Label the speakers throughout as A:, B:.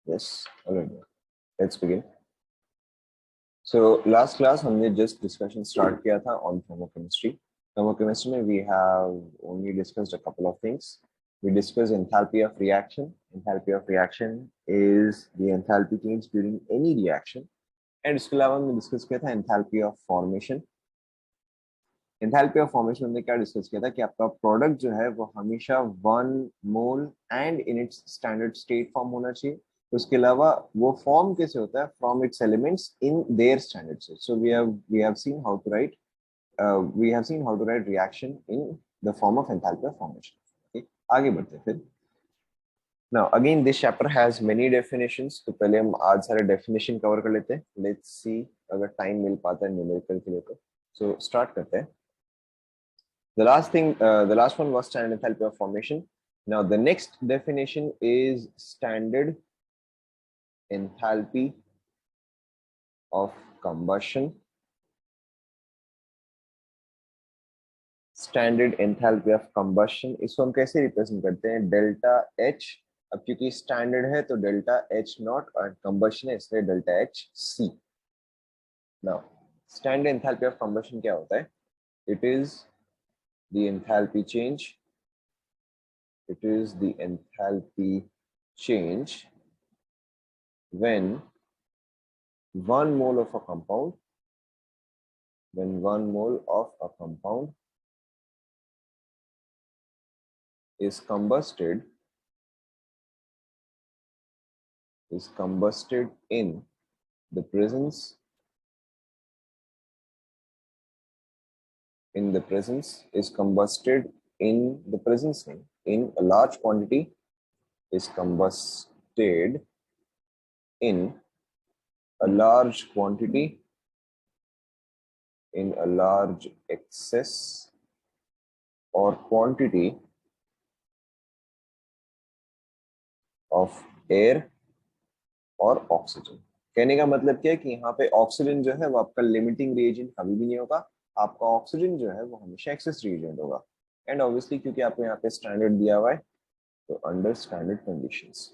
A: Yes, alright. Let's begin. So last class हमने just discussion start किया था on thermochemistry. Thermochemistry में we have only discussed a couple of things. We discussed enthalpy of reaction. Enthalpy of reaction is the enthalpy change during any reaction. And इसके अलावा हमने discuss किया था enthalpy of formation. Enthalpy of formation हमने क्या discuss किया था कि आपका product जो है वो हमेशा 1 mole and in its standard state form होना चाहिए. उसके अलावा वो फॉर्म कैसे होता है from its elements in their standard set. So we have seen how to write reaction in the form of enthalpy of formation. आगे बढ़ते हैं फिर. Now again this chapter has many definitions. तो पहले हम आज सारे डेफिनेशन कवर कर लेते हैं. लेट्स सी अगर टाइम मिल पाता है न्यूमेरिकल के लिए तो. सो स्टार्ट करते हैं. The last one was standard enthalpy of formation. Now the next definition is standard enthalpy of combustion. Standard enthalpy of combustion इसको हम कैसे रिप्रेजेंट करते हैं? Delta H. अब क्योंकि स्टैंडर्ड है तो डेल्टा एच नॉट और कंबशन है इसलिए delta H C. Now standard enthalpy of combustion क्या होता है? It is the enthalpy change. It is the enthalpy change when 1 mole of a compound is combusted in the presence in a large quantity is combusted in a large quantity in a large excess or quantity of air और oxygen. कहने का मतलब क्या है कि यहाँ पे oxygen जो है वो आपका लिमिटिंग रिएजेंट कभी भी नहीं होगा. आपका ऑक्सीजन जो है वो हमेशा एक्सेस रिएजेंट होगा. एंड ऑब्वियसली क्योंकि आपको यहाँ पे स्टैंडर्ड दिया हुआ है तो अंडर स्टैंडर्ड कंडीशंस.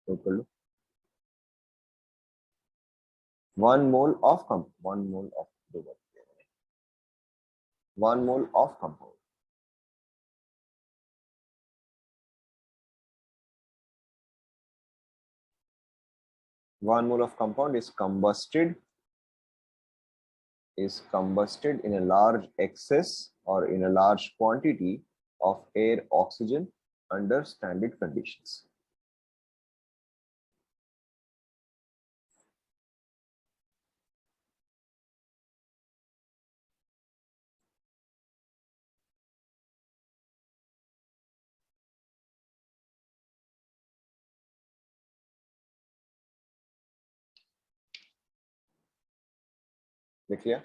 A: तो कर लो. 1 mole of compound 1 mole of compound. One mole of compound is combusted in a large excess or in a large quantity of air oxygen under standard conditions. लिख लिया.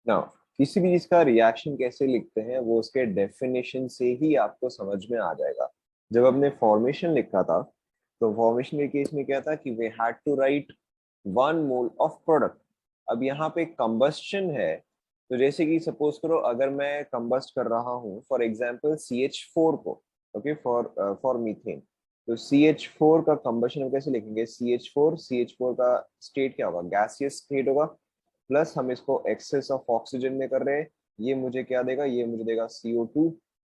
A: Now किसी भी चीज का reaction कैसे लिखते हैं वो उसके डेफिनेशन से ही आपको समझ में आ जाएगा. जब हमने फॉर्मेशन लिखा था तो फॉर्मेशन के केस में क्या था कि we had to write 1 mole of product. अब यहाँ पे कंबस्शन है तो जैसे कि सपोज करो अगर मैं कंबस्ट कर रहा हूँ फॉर एग्जांपल CH4 को. Okay for methane. तो CH4 का कंबशन हम कैसे लिखेंगे? CH4 का स्टेट क्या होगा? गैसियस स्टेट होगा. प्लस हम इसको एक्सेस ऑफ ऑक्सीजन में कर रहे हैं. ये मुझे क्या देगा? ये मुझे देगा CO2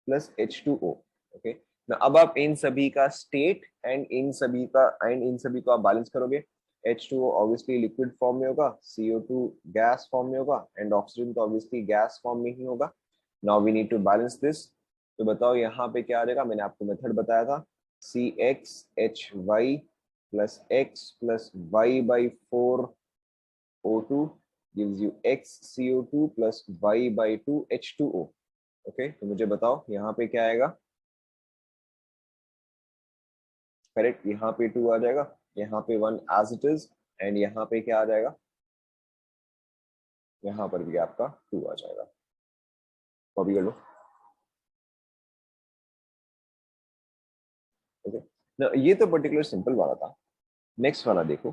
A: प्लस H2O. ओके. अब आप इन सभी का स्टेट एंड इन सभी को आप बैलेंस करोगे. H2O ऑब्वियसली लिक्विड फॉर्म में होगा, CO2 गैस फॉर्म में होगा एंड ऑक्सीजन तो ऑब्वियसली गैस फॉर्म में ही होगा. Now we need to balance this. तो बताओ यहाँ पे क्या आ जाएगा? मैंने आपको मेथड बताया था. CXHY plus X plus Y/4O2 gives you XCO2 plus Y/2 H2O. Okay. तो मुझे बताओ यहाँ पे क्या आएगा? करेक्ट. यहाँ पे 2 आ जाएगा, यहाँ पे 1 एज इट इज एंड यहाँ पे क्या आ जाएगा? यहाँ पर भी आपका 2 आ जाएगा. कॉपी कर लो. ओके. ये तो पर्टिकुलर सिंपल वाला था. नेक्स्ट वाला देखो.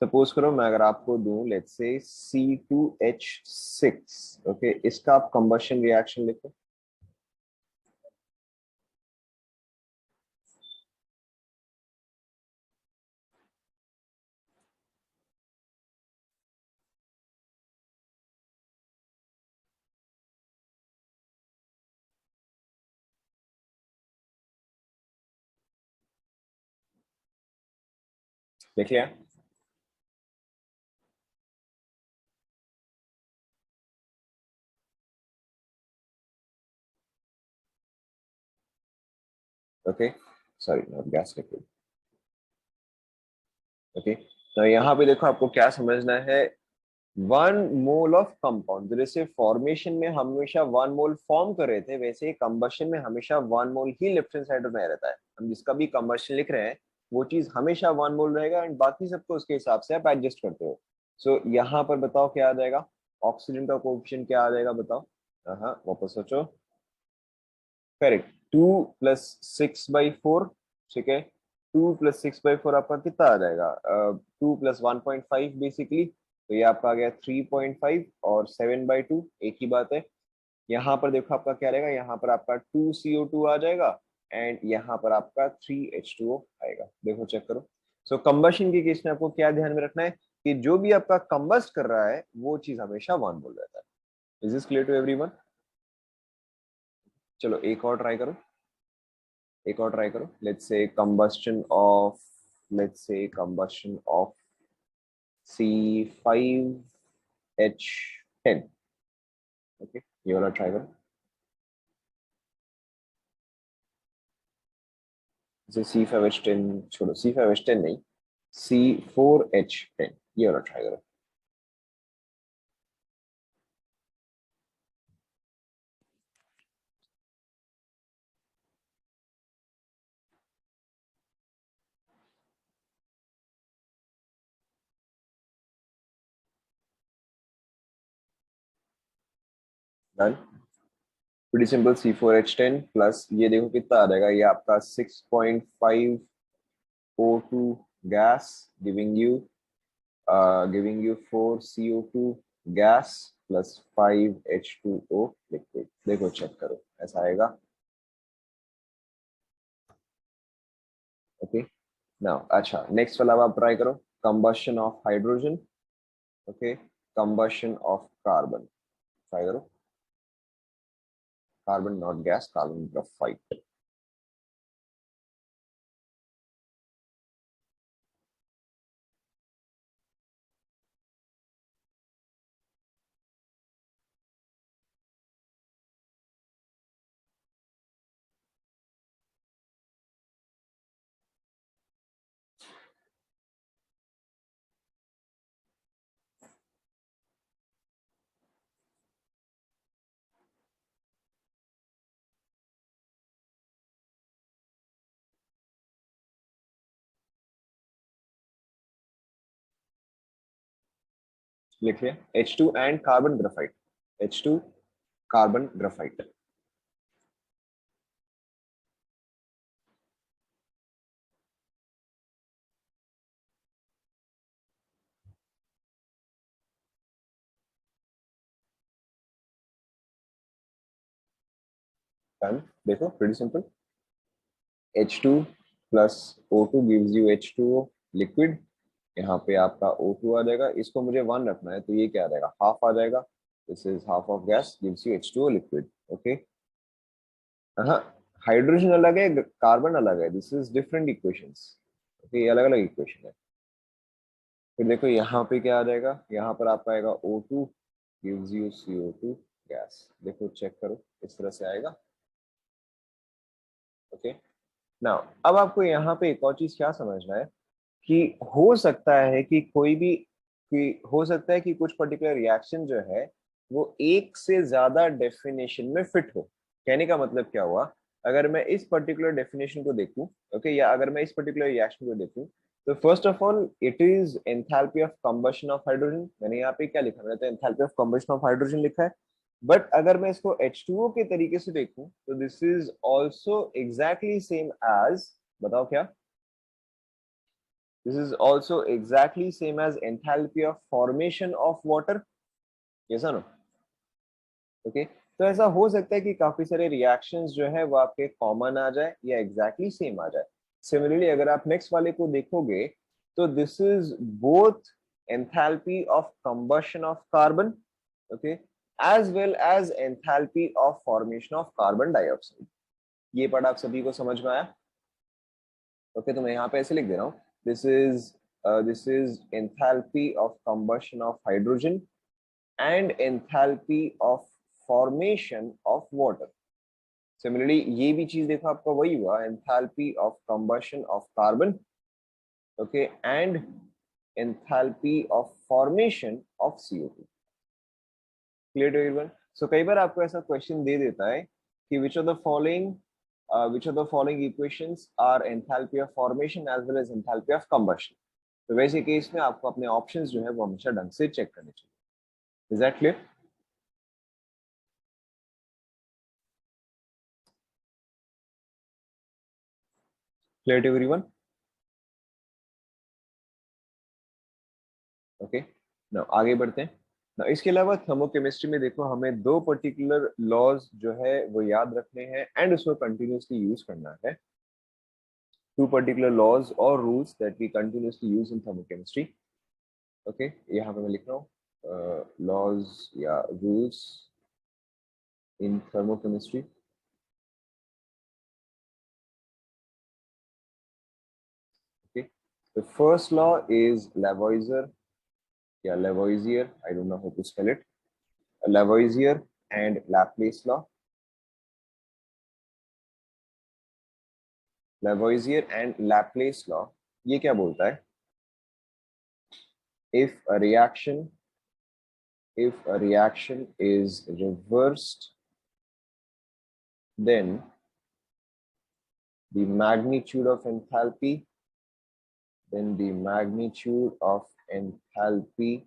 A: सपोज करो मैं अगर आपको दूं लेट्स से C2H6, ओके, इसका आप कंबशन रिएक्शन लिखो। देख लिया? Okay, sorry, not gas liquid. Okay, तो यहाँ पे देखो आपको क्या समझना है। 1 मोल ऑफ कंपाउंड, जैसे फॉर्मेशन में हमेशा 1 मोल फॉर्म कर रहे थे, वैसे ही कंबशन में हमेशा 1 मोल ही लेफ्ट हैंड साइड में रहता है। हम जिसका भी कंबशन लिख रहे हैं वो चीज हमेशा 1 मोल रहेगा, एंड बाकी सबको उसके हिसाब से आप एडजस्ट करते हो। सो यहाँ पर बताओ क्या आ जाएगा, ऑक्सीजन का कोएफिशिएंट क्या आ जाएगा बताओ। हाँ, वापस सोचो। करेक्ट, 2 + 6/4। ठीक है, 2 + 6/4 आपका कितना आ जाएगा, 2 + 1.5 बेसिकली। तो ये आपका आ गया 3.5, और 7/2 एक ही बात है। यहाँ पर देखो आपका क्या रहेगा, यहाँ पर आपका 2CO2 आ जाएगा, एंड यहाँ पर आपका 3H2O आएगा। देखो चेक करो। सो कंबशन के केस में आपको क्या ध्यान में रखना है कि जो भी आपका कंबस्ट कर रहा है वो चीज हमेशा 1 मोल रहता है। Is this clear to everyone? चलो एक और ट्राई करो, एक और ट्राई करो। Let's say combustion of C5H10। Okay, ये वाला ट्राई करो। जैसे C5H10 छोड़ो, C5H10 नहीं, C4H10, ये वाला ट्राई करो। Done, pretty simple. C4H10 plus ये देखो कितना आ जाएगा, ये आपका 6.5O2 gas, giving you 4CO2 gas plus 5H2O liquid. देखो चेक करो, ऐसा आएगा। ओके, नाउ अच्छा, नेक्स्ट वाला आप ट्राई करो, combustion of hydrogen. Okay, combustion of carbon try करो। Carbon not gas, carbon graphite. लिखिए H2 and carbon graphite, H2 carbon graphite. Done, देखो pretty simple. H2 plus O2 gives you H2O liquid. यहाँ पे आपका O2 आ जाएगा, इसको मुझे 1 रखना है, तो ये क्या आ जाएगा, हाफ आ जाएगा। This is half of gas gives you H2O liquid. Okay, हाँ, हाइड्रोजन अलग है, कार्बन अलग है, this is different equations. Okay, ये अलग अलग इक्वेशन है। फिर देखो यहाँ पे क्या आ जाएगा, यहाँ पर आपका आएगा O2 gives you CO2 gas. देखो चेक करो, इस तरह से आएगा। ओके, नाउ अब आपको यहाँ पे एक और चीज क्या समझना है कि हो सकता है कि कोई भी, कि हो सकता है कि कुछ पर्टिकुलर रिएक्शन जो है वो एक से ज्यादा डेफिनेशन में फिट हो। कहने का मतलब क्या हुआ, अगर मैं इस पर्टिकुलर डेफिनेशन को देखूं, ओके, या अगर मैं इस पर्टिकुलर रिएक्शन को देखूं, तो first of all it is enthalpy of combustion of hydrogen. मैंने यहाँ पे क्या लिखा, मैंने तो enthalpy of combustion of hydrogen लिखा है। बट अगर मैं इसको H2O के तरीके से देखूं, तो this is also exactly same as, बताओ क्या, This is also exactly same as enthalpy of formation of water. Yes or no? Okay. तो ऐसा हो सकता है कि काफी सारे रिएक्शंस जो है वो आपके कॉमन आ जाए या एग्जैक्टली सेम आ जाए. सिमिलरली अगर आप नेक्स्ट वाले को देखोगे तो this is both enthalpy of combustion of carbon, okay, as well as enthalpy of formation of carbon dioxide. ये पार्ट आप सभी को समझ में आया? ओके तो मैं यहाँ पे ऐसे लिख दे रहा हूँ. This is enthalpy of combustion of hydrogen and enthalpy of formation of water. Similarly ये भी चीज देखो आपका वही हुआ, enthalpy of combustion of carbon, okay, and enthalpy of formation of CO2. Clear to everyone? So कई बार आपको ऐसा क्वेश्चन दे देता है कि which of the following equations are enthalpy of formation as well as enthalpy of combustion. तो वैसे case में आपको अपने ऑप्शंस जो है वो हमेशा ढंग से चेक करने चाहिए. Is that clear? Clear to everyone? Okay. Now आगे बढ़ते हैं. नाउ इसके अलावा थर्मोकेमिस्ट्री में देखो हमें दो पर्टिकुलर लॉज जो है वो याद रखने हैं एंड उसको कंटिन्यूसली यूज करना है. टू पर्टिकुलर लॉज और rules that we continuously use in thermochemistry. Okay यहाँ पे मैं लिख रहा हूँ लॉज या rules in thermochemistry. Okay the first law is Lavoisier या Lavoisier, I don't know how to spell it. Lavoisier and Laplace law. Lavoisier and Laplace law ये क्या बोलता है? if a reaction is reversed, then the magnitude of enthalpy enthalpy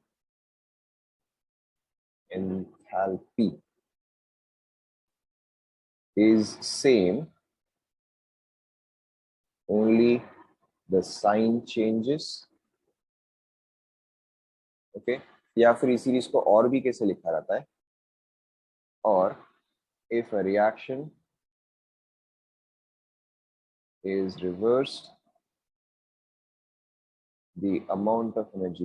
A: is same, only the sign changes. Okay या फिर इसी चीज को और भी कैसे लिखा जाता है? और if a reaction is reversed, the amount of energy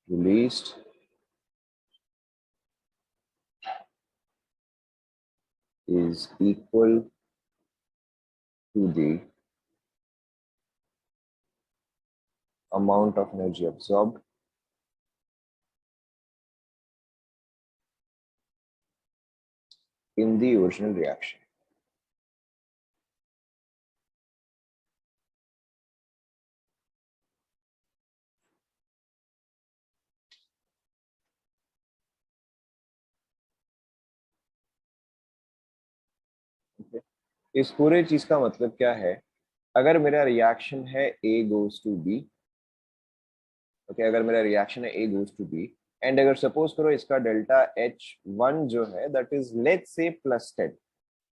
A: released is equal to the amount of energy absorbed in the original reaction. Okay. इस पूरे चीज का मतलब क्या है? अगर मेरा रिएक्शन है A goes to B, okay अगर मेरा रिएक्शन है A goes to B and अगर सपोज करो इसका डेल्टा H1 जो है that is let's say +10.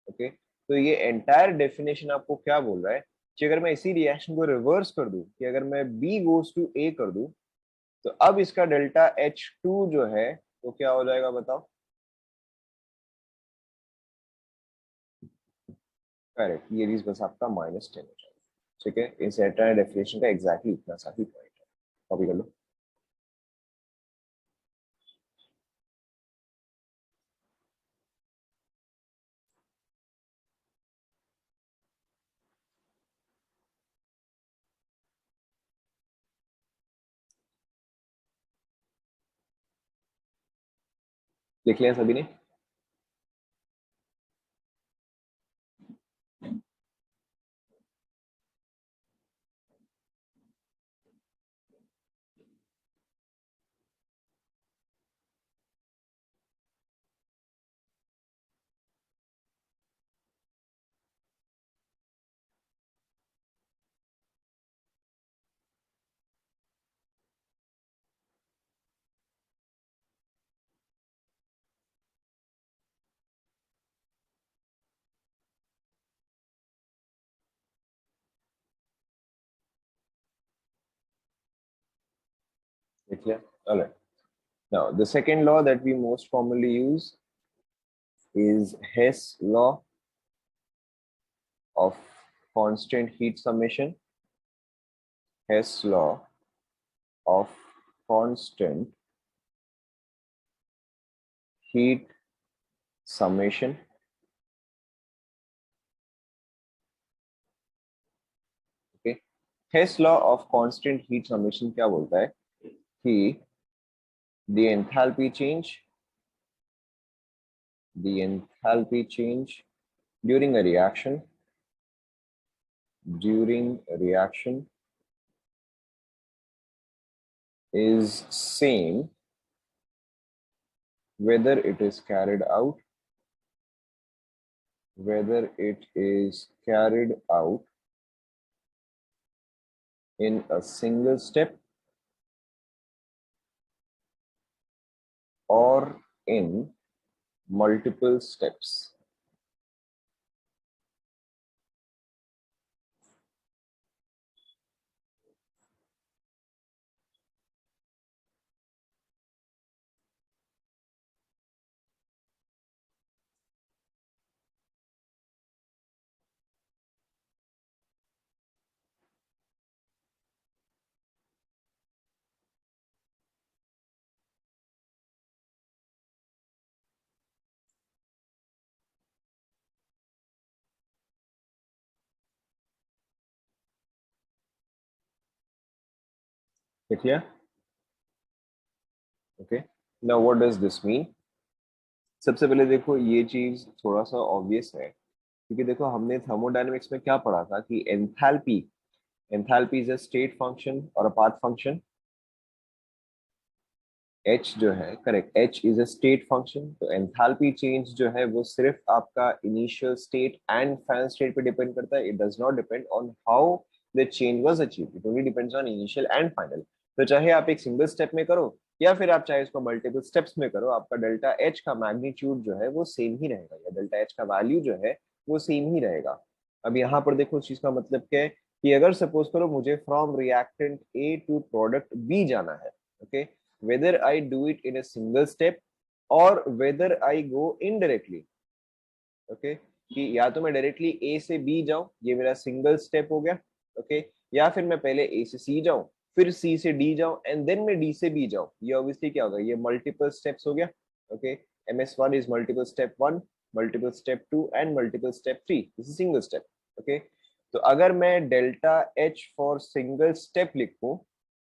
A: Okay तो ये एंटायर डेफिनेशन आपको क्या बोल रहा है कि अगर मैं इसी रिएक्शन को रिवर्स कर दूं कि अगर मैं B goes to A कर दूं तो अब इसका डेल्टा H2 जो है तो क्या हो जाएगा बताओ? करेक्ट ये चीज बस आपका -10 हो जाएगा. ठीक है इस एंटायर डेफिनेशन का एग्जैक्टली इतना सा ही पॉइंट है. कॉपी कर लो. लिख लिया सभी ने? clear? All right. Now, the second law that we most commonly use is Hess law of constant heat summation. Hess law of constant heat summation. Okay. Hess law of constant heat summation क्या बोलता है कि the enthalpy change during a reaction is same whether it is carried out in a single step or in multiple steps. Clear? Okay. Now what does this mean? सबसे पहले देखो ये चीज थोड़ा सा ऑब्वियस है क्योंकि देखो हमने थर्मोडायनेमिक्स में क्या पढ़ा था कि enthalpy is a state function और अ पाथ फंक्शन. एच जो है correct, H is a state function. तो एंथैल्पी चेंज जो है वो सिर्फ आपका initial state and final state पे डिपेंड करता है. It does not depend on how the change was achieved. It only depends on initial and final. तो चाहे आप एक सिंगल स्टेप में करो या फिर आप चाहे इसको मल्टीपल स्टेप्स में करो, आपका डेल्टा एच का मैग्नीट्यूड जो है वो सेम ही रहेगा, या डेल्टा एच का वैल्यू जो है वो सेम ही रहेगा. अब यहाँ पर देखो उस चीज का मतलब क्या है कि अगर सपोज करो मुझे from reactant A to product B जाना है, okay, whether I do it in a single step or whether I go indirectly. Okay, कि या तो मैं डायरेक्टली ए से बी जाऊं, ये मेरा सिंगल स्टेप हो गया, ओके, या फिर मैं पहले ए से सी जाऊं, फिर सी से डी जाऊं एंड देन मैं डी से बी जाऊं. ये ऑब्वियसली क्या होगा, ये मल्टीपल स्टेप्स हो गया. Okay, MS1 is multiple step 1, multiple step 2 and multiple step 3. This is single step. Okay, तो अगर मैं delta H for single step लिखूं,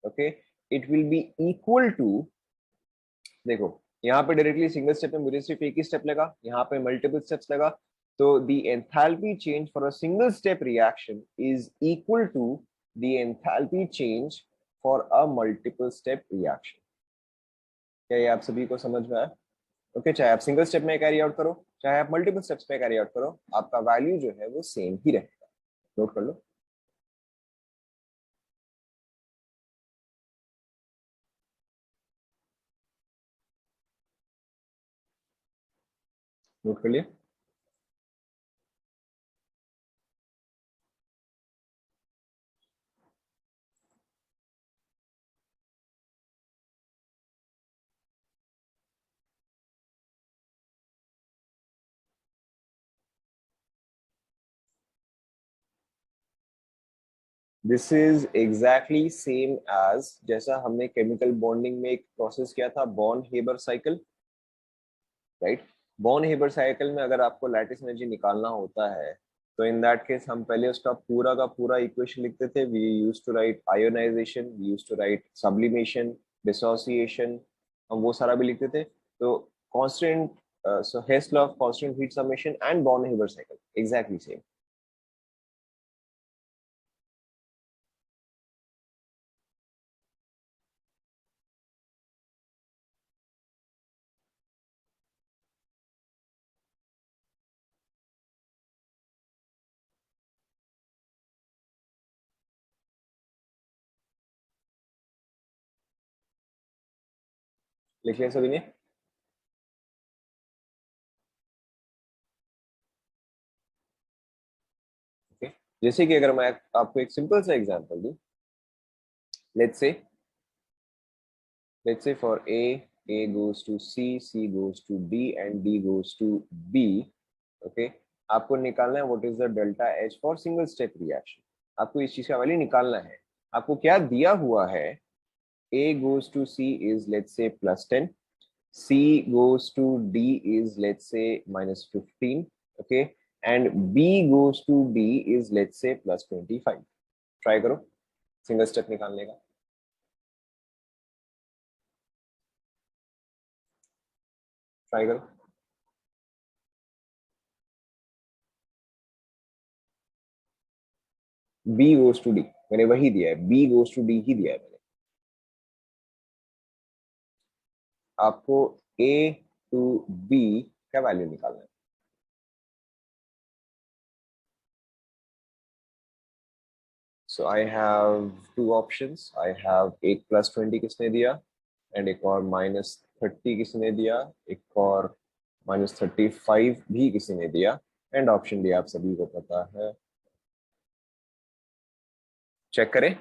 A: okay, it will be equal to, देखो यहाँ पे डायरेक्टली सिंगल स्टेप में मुझे सिर्फ एक ही स्टेप लगा, यहाँ पे मल्टीपल स्टेप्स लगा. तो the enthalpy change for a single step reaction is equal to the enthalpy change for a multiple step reaction. क्या ये आप सभी को समझ में आया? ओके, चाहे आप सिंगल स्टेप में कैरी आउट करो चाहे आप मल्टीपल स्टेप्स में कैरी आउट करो, आपका वैल्यू जो है वो सेम ही रहेगा. नोट कर लो. नोट कर लिया. This is exactly same as जैसा हमने केमिकल बॉन्डिंग में एक प्रोसेस किया था, Born Haber cycle, right. Born Haber cycle में अगर आपको लैटिस एनर्जी निकालना होता है तो इन दैट केस हम पहले उसका पूरा का पूरा इक्वेशन लिखते थे. We use to write ionisation, we use to write sublimation, dissociation, हम वो सारा भी लिखते थे. तो constant, so Hess law of constant heat summation and Born Haber cycle exactly same. लिख लिया सभी ने? ओके, जैसे कि अगर मैं आपको एक सिंपल सा एग्जांपल दूं, let's say let's say for A goes to C goes to D and D goes to B. Okay, आपको निकालना है what is the delta H for single step reaction. आपको इस चीज का वैल्यू निकालना है. आपको क्या दिया हुआ है? A goes to C is let's say +10. C goes to D is let's say -15. Okay, and B goes to D is let's say +25. Try करो सिंगल स्टेप निकालने का. ट्राई करो. B goes to D मैंने वही दिया है. B goes to D ही दिया है मैंने. आपको A to B क्या वैल्यू निकालना है? So I have two options. I have एक +20 किसने दिया एंड एक और -30 किसने दिया, एक और -35 भी किसी ने दिया एंड ऑप्शन डी आप सभी को पता है. चेक करें.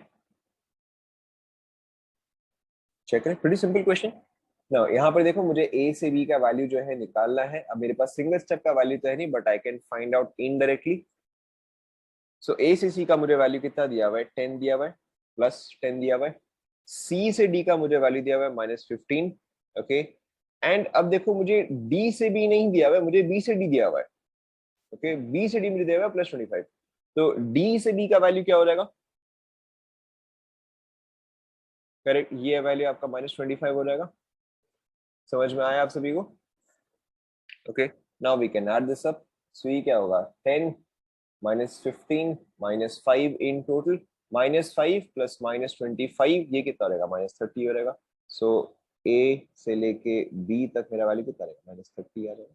A: चेक करें. Pretty simple question. ना यहाँ पर देखो मुझे ए से बी का वैल्यू जो है निकालना है. अब मेरे पास सिंगल स्टेप का वैल्यू तो है नहीं but I can find out indirectly. So A से सी का मुझे वैल्यू कितना दिया हुआ है? 10 दिया हुआ है, +10 दिया हुआ है. सी से डी का मुझे वैल्यू दिया हुआ है -15. ओके, एंड अब देखो मुझे डी से बी नहीं दिया हुआ है, मुझे बी से डी दिया हुआ है. ओके, बी से डी मुझे दिया हुआ है +25. तो डी से बी का वैल्यू क्या हो जाएगा? करेक्ट, ये वैल्यू आपका -25 हो जाएगा. समझ में आया आप सभी को? Okay, now we can add this up. So ये क्या होगा? 10 -15 -5 इन टोटल. -5 + -25 ये कितना रहेगा? -30 हो रहेगा. सो ए से लेके बी तक मेरा वैल्यू कितना रहेगा? -30 आ जाएगा.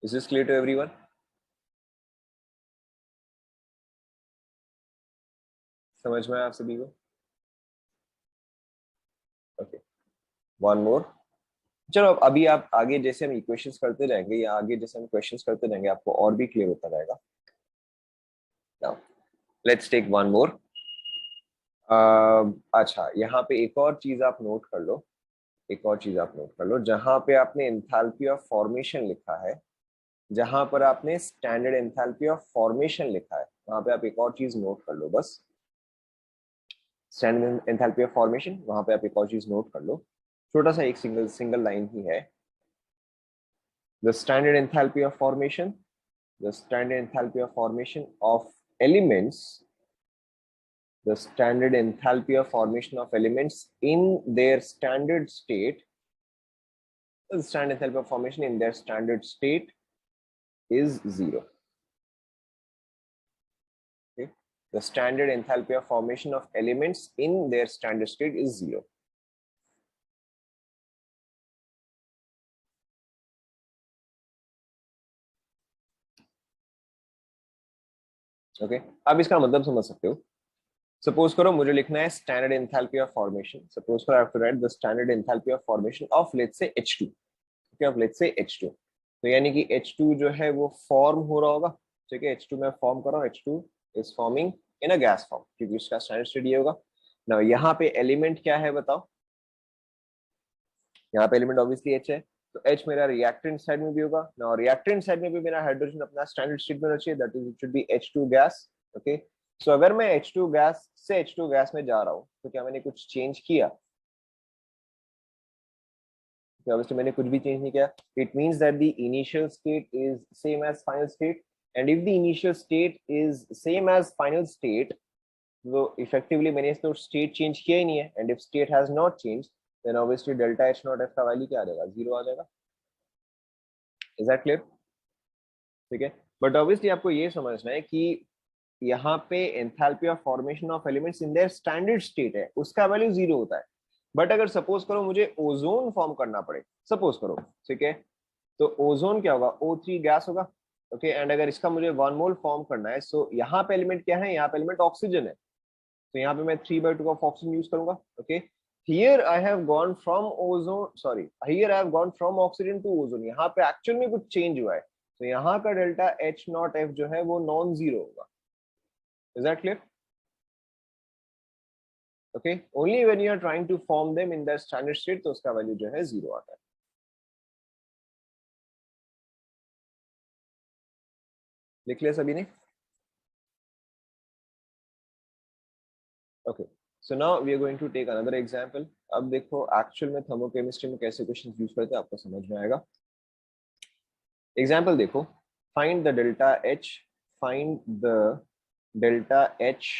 A: Is this clear to everyone? समझ में आया आप सभी को? Okay, one more. चलो अब अभी आप आगे जैसे हम इक्वेशंस करते रहेंगे या आगे जैसे हम क्वेश्चंस करते रहेंगे आपको और भी क्लियर होता रहेगा. Now let's take one more. अच्छा, यहाँ पे एक और चीज आप नोट कर लो. एक और चीज आप नोट कर लो. जहां पे आपने एंथैल्पी ऑफ फॉर्मेशन लिखा है, जहां पर आपने स्टैंडर्ड एंथैल्पी ऑफ फॉर्मेशन लिखा है, वहां पे आप एक और चीज नोट कर लो. बस स्टैंडर्ड एंथैल्पी ऑफ फॉर्मेशन, वहां पे आप एक और चीज नोट कर लो. छोटा सा एक सिंगल सिंगल लाइन ही है. The standard enthalpy of formation, the standard enthalpy of formation of elements, the standard enthalpy of formation of elements in their standard state, the standard enthalpy of formation in their standard state is 0. Okay, the standard enthalpy of formation of elements in their standard state is 0. Okay, आप इसका मतलब समझ सकते हो. Suppose करो मुझे लिखना है standard enthalpy of formation. Suppose करो I have to write the standard enthalpy of formation of let's say H2. Okay, of let's say H2. तो यानी कि H2 जो है वो फॉर्म हो रहा होगा. ठीक है, H2 में फॉर्म कर रहा हूँ. H2 is forming in a gas form क्योंकि इसका स्टैंडर्ड स्टेट ये होगा. नाउ यहाँ पे एलिमेंट क्या है बताओ? यहाँ पे एलिमेंट ऑब्वियसली H है. तो H मेरा रिएक्टेंट साइड में भी होगा. नाउ रिएक्टेंट साइड में भी मेरा हाइड्रोजन अपना स्टैंडर्ड स्टेट में होना चाहिए. That is it should be H2 gas. Okay, so अगर मैं H2 गैस से H2 गैस में जा रहा हूँ तो क्या मैंने कुछ चेंज किया? Obviously मैंने कुछ भी चेंज नहीं किया. It means that the initial state is same as final state, and if the initial state is same as final state, तो effectively मैंने इसको state change किया ही नहीं है. And if state has not changed, then obviously delta H naught F का value क्या आ जाएगा? 0 आ जाएगा. Is that clear? ठीक है, बट ऑब्वियसली आपको ये समझना है कि यहाँ पे enthalpy of formation of elements in their standard state है, उसका वैल्यू 0 होता है. बट अगर सपोज करो मुझे ओजोन फॉर्म करना पड़े, सपोज करो, ठीक है, तो ओजोन क्या होगा? O3 गैस होगा. ओके, एंड अगर इसका मुझे 1 मोल फॉर्म करना है, सो यहाँ पे एलिमेंट क्या है? यहाँ पे एलिमेंट ऑक्सीजन है. तो यहाँ पे मैं 3/2 ऑफ ऑक्सीजन यूज करूंगा. Okay, here I have gone from ozone, sorry, here I have gone from oxygen to ozone. यहाँ पे एक्चुअल में कुछ चेंज हुआ है. तो यहाँ का डेल्टा H नॉट F जो है वो नॉन जीरो होगा. Is that clear? Okay, only when you are trying to form them in the standard state तो उसका वैल्यू जो है 0 आता है। लिख लिया सभी ने? Okay, so now we are going to take another example. अब देखो एक्चुअल में थर्मोकेमिस्ट्री में कैसे क्वेश्चंस यूज करते हैं आपको समझ में आएगा। एग्जांपल देखो, find the delta H, find the delta H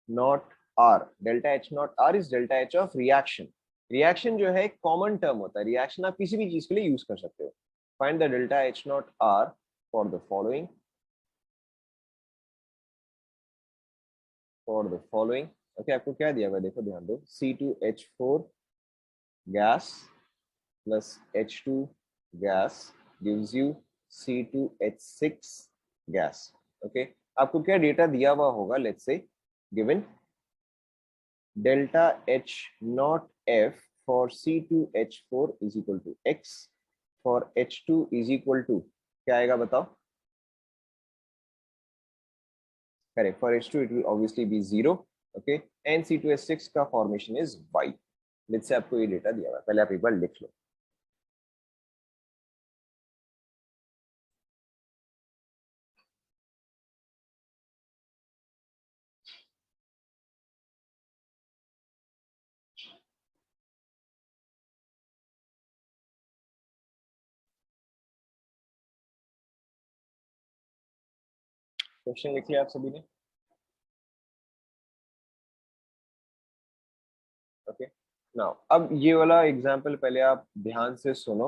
A: not R. Delta H not R is delta H of reaction. Reaction जो है कॉमन टर्म होता है, रिएक्शन आप किसी भी चीज के लिए यूज कर सकते हो। Find the delta H not R for the following, for the following. Okay, आपको क्या दिया हुआ है देखो, ध्यान दो। C2H4 gas plus H2 gas gives you C2H6 gas. Okay, आपको क्या डेटा दिया हुआ होगा, let's say given delta H not F for C2H4 is equal to X, for H2 is equal to क्या आएगा बताओ? Correct, for H2 it will obviously be 0, okay, and C2H6 का formation is Y। Let's say आपको ये data दिया हुआ है, पहले आप एक बार लिख लो। क्वेश्चन लिख लिया आप सभी ने? ओके, नाउ अब ये वाला एग्जांपल पहले आप ध्यान से सुनो।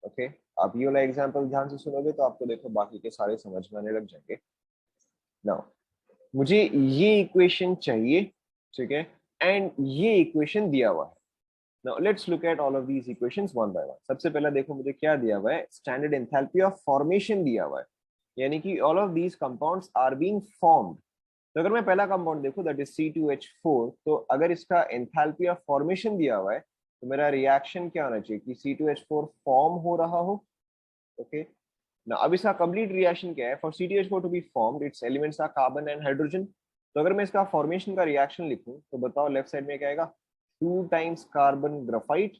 A: ओके, आप ये वाला एग्जांपल ध्यान से सुनोगे तो आपको देखो बाकी के सारे समझ में आने लग जाएंगे। नाउ मुझे ये इक्वेशन चाहिए, ठीक है, एंड ये इक्वेशन दिया हुआ है। Now let's look at all of these equations one by one. सबसे पहला देखो मुझे क्या दिया हुआ है, स्टैंडर्ड एंथैल्पी ऑफ फॉर्मेशन दिया हुआ है, यानी कि all of these compounds are being formed. तो अगर मैं पहला कंपाउंड देखूं दैट इज C2H4, तो अगर इसका एंथैल्पी ऑफ फॉर्मेशन दिया हुआ है तो मेरा रिएक्शन क्या होना चाहिए कि C2H4 फॉर्म हो रहा हो। ओके, ना अब इसका कंप्लीट रिएक्शन क्या है, for C2H4 to be formed its elements are carbon and hydrogen. तो अगर मैं इसका फॉर्मेशन का रिएक्शन लिखूं तो बताओ लेफ्ट साइड में क्या आएगा, 2 times carbon graphite,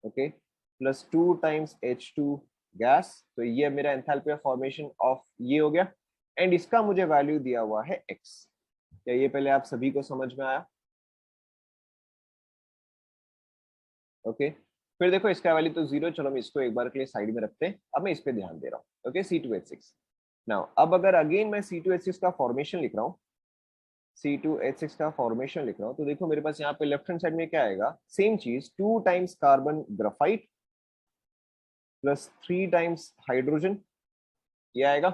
A: okay, plus 2 times H2 gas. तो ये मेरा एंथैल्पी ऑफ फॉर्मेशन ऑफ ये हो गया, एंड इसका मुझे वैल्यू दिया हुआ है x। क्या ये पहले आप सभी को समझ में आया? ओके, फिर देखो इसका वैल्यू तो 0, चलो मैं इसको एक बार के लिए साइड में रखते हैं, अब मैं इस पे ध्यान दे रहा हूँ। Okay, C2H6। नाउ अब अगर अगेन मैं C2H6 का फॉर्मेशन लिख रहा हूँ, C2H6 का फॉर्मेशन लिख रहा हूँ, तो देखो मेरे पास यहाँ पे लेफ्ट हैंड साइड में क्या आएगा, सेम चीज, 2 times carbon graphite plus 3 times hydrogen, ये आएगा।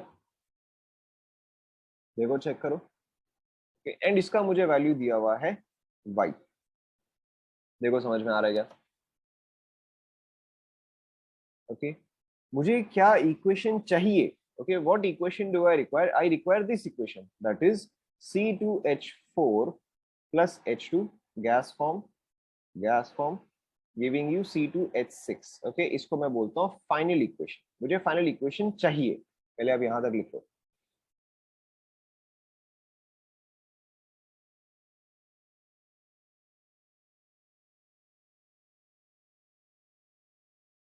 A: देखो चेक करो, एंड इसका मुझे वैल्यू दिया हुआ है y। देखो समझ में आ रहा है क्या? ओके, मुझे क्या इक्वेशन चाहिए? Okay, what equation do I require? I require this equation that is C2H4 plus H2 gas form, gas form giving you C2H6। Okay, इसको मैं बोलता हूँ फाइनल इक्वेशन। मुझे फाइनल इक्वेशन चाहिए, पहले आप यहां तक लिख लो।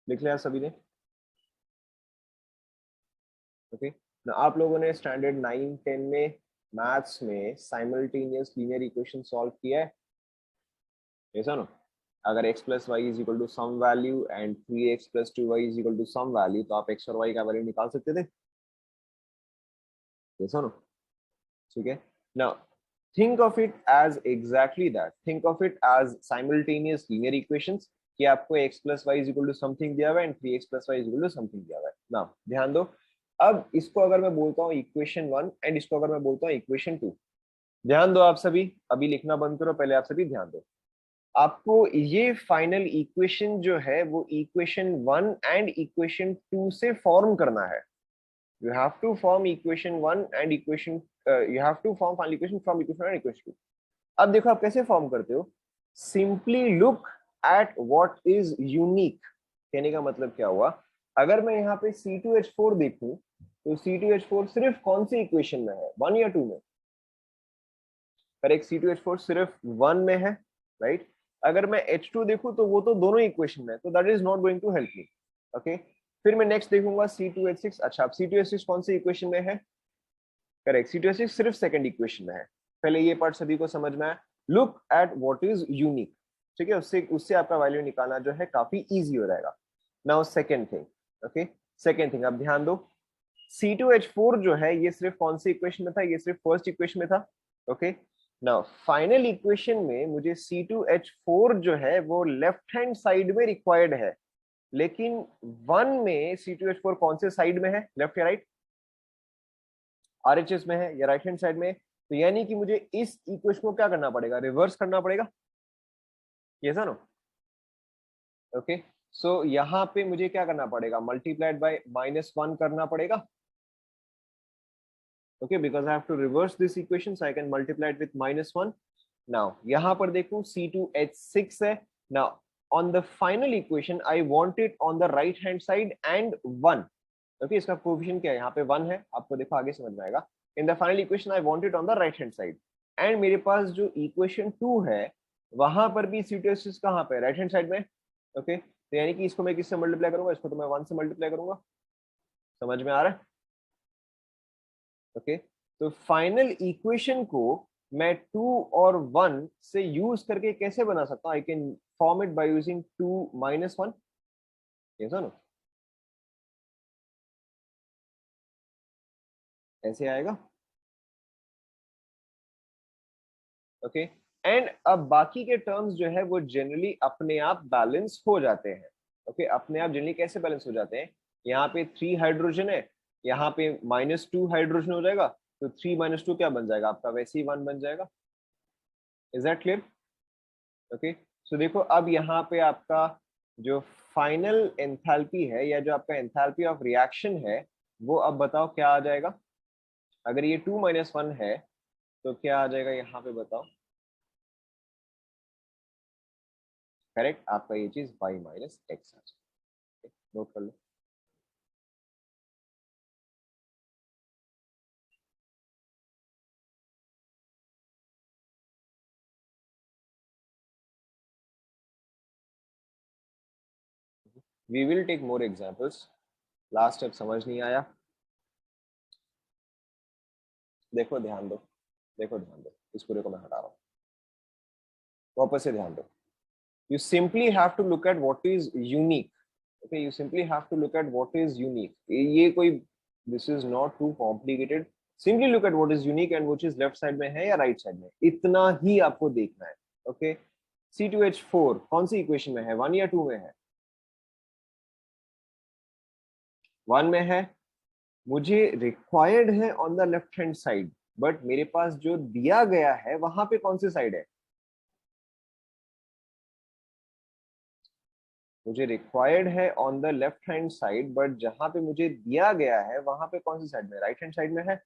A: लिख लिया सभी ने? ओके, ना आप लोगों ने स्टैंडर्ड 9 10 में मैथ्स में साइमल्टेनियस लीनियर इक्वेशन सॉल्व किया है, ऐसा ना? अगर x plus Y is equal to some value and 3x plus 2y is equal to some value, तो आप x और y का वैल्यू निकाल सकते थे, ऐसा ना? ठीक है, now think of it as exactly that, think of it as simultaneous linear equations, कि आपको x plus Y is equal to something दिया हुआ है and 3x plus Y is equal to something दिया हुआ है। नाउ ध्यान दो, अब इसको अगर मैं बोलता हूँ इक्वेशन 1 एंड इसको अगर मैं बोलता हूँ इक्वेशन 2, ध्यान दो आप सभी, अभी लिखना बंद करो, पहले आप सभी ध्यान दो। आपको ये फाइनल इक्वेशन जो है वो इक्वेशन 1 एंड इक्वेशन 2 से फॉर्म करना है। you have to form equation 1 and equation you have to form final equation from equation 1 and equation 2। अब देखो आप कैसे फॉर्म करते हो, simply look at what is unique। कहने का मतलब क्या हुआ, अगर मैं यहाँ पे C2H4 देखूं तो C2H4 सिर्फ कौन सी इक्वेशन में है, 1 या 2 में? करेक्ट, C2H4 सिर्फ 1 में है, राइट। अगर मैं H2 देखूं तो वो तो दोनों इक्वेशन में है, तो that is not going to help me. Okay, फिर मैं नेक्स्ट देखूंगा C2H6। अच्छा, अब C2H6 कौन सी इक्वेशन में है? करेक्ट, C2H6 सिर्फ सेकंड इक्वेशन में है। पहले ये पार्ट सभी को समझ में आया। Look at what is unique, ठीक है, उससे उससे आपका वैल्यू निकालना जो है काफी इजी हो जाएगा। Now second thing, okay, second thing, अब ध्यान दो। C2H4 जो है ये सिर्फ कौन सी इक्वेशन में था? ये सिर्फ फर्स्ट इक्वेशन में था। ओके, नाउ फाइनल इक्वेशन में मुझे C2H4 जो है वो लेफ्ट हैंड साइड में रिक्वायर्ड है, लेकिन 1 में C2H4 कौन से साइड में है? लेफ्ट या राइट? RHS में है या राइट हैंड साइड में? तो यानी कि मुझे इस इक्वेशन को क्या करना पड़ेगा? रिवर्स करना पड़ेगा। ये नो? ओके, सो यहाँ पे मुझे क्या करना पड़ेगा? मल्टीप्लाइड बाय -1 करना पड़ेगा। Okay, because I have to reverse this equation, so I can multiply it with -1। Now यहाँ पर देखो C2H6 है। Now on the final equation I want it on the right hand side and 1। Okay, इसका coefficient क्या है? यहाँ पे 1 है, आपको देखो आगे समझ में आएगा। In the final equation I want it on the right hand side, and मेरे पास जो इक्वेशन 2 है वहां पर भी C2H6 कहाँ पे? राइट हैंड साइड में। ओके, तो यानी कि इसको मैं किससे मल्टीप्लाई करूंगा? इसको तो मैं 1 से मल्टीप्लाई करूंगा। समझ में आ रहा है? ओके, तो फाइनल इक्वेशन को मैं 2 और 1 से यूज करके कैसे बना सकता हूँ? I can form it by using 2 - 1। ये सुनो, ऐसे आएगा। ओके, एंड अब बाकी के टर्म्स जो है वो जनरली अपने आप बैलेंस हो जाते हैं। ओके, अपने आप जनरली कैसे बैलेंस हो जाते हैं? यहाँ पे 3 हाइड्रोजन है, यहाँ पे -2 हाइड्रोजन हो जाएगा, तो 3 - 2 क्या बन जाएगा आपका? वैसे ही 1 बन जाएगा। Is that clear? ओके, सो देखो अब यहाँ पे आपका जो फाइनल एंथैल्पी है या जो आपका एंथैल्पी ऑफ रिएक्शन है वो अब बताओ क्या आ जाएगा? अगर ये 2 - 1 है तो क्या आ जाएगा यहाँ पे बताओ? करेक्ट, आपका ये चीज y - x आ जाएगा। नोट कर लो। We will take more examples. Last step समझ नहीं आया? देखो ध्यान दो, देखो ध्यान दो, इस पूरे को मैं हटा रहा हूँ, वापस से ध्यान दो। You simply have to look at what is unique. Okay, you simply have to look at what is unique. ये कोई, this is not too complicated. Simply look at what is unique and वो चीज left side में है या right side में, इतना ही आपको देखना है। ओके, C2H4 कौन सी इक्वेशन में है? 1 या 2 में है? 1 में है। मुझे रिक्वायर्ड है on the left hand side, but मेरे पास जो दिया गया है वहां पे कौन सी साइड है? मुझे रिक्वायर्ड है on the left hand side, but जहां पे मुझे दिया गया है वहां पे कौन सी साइड में? राइट हैंड साइड में है।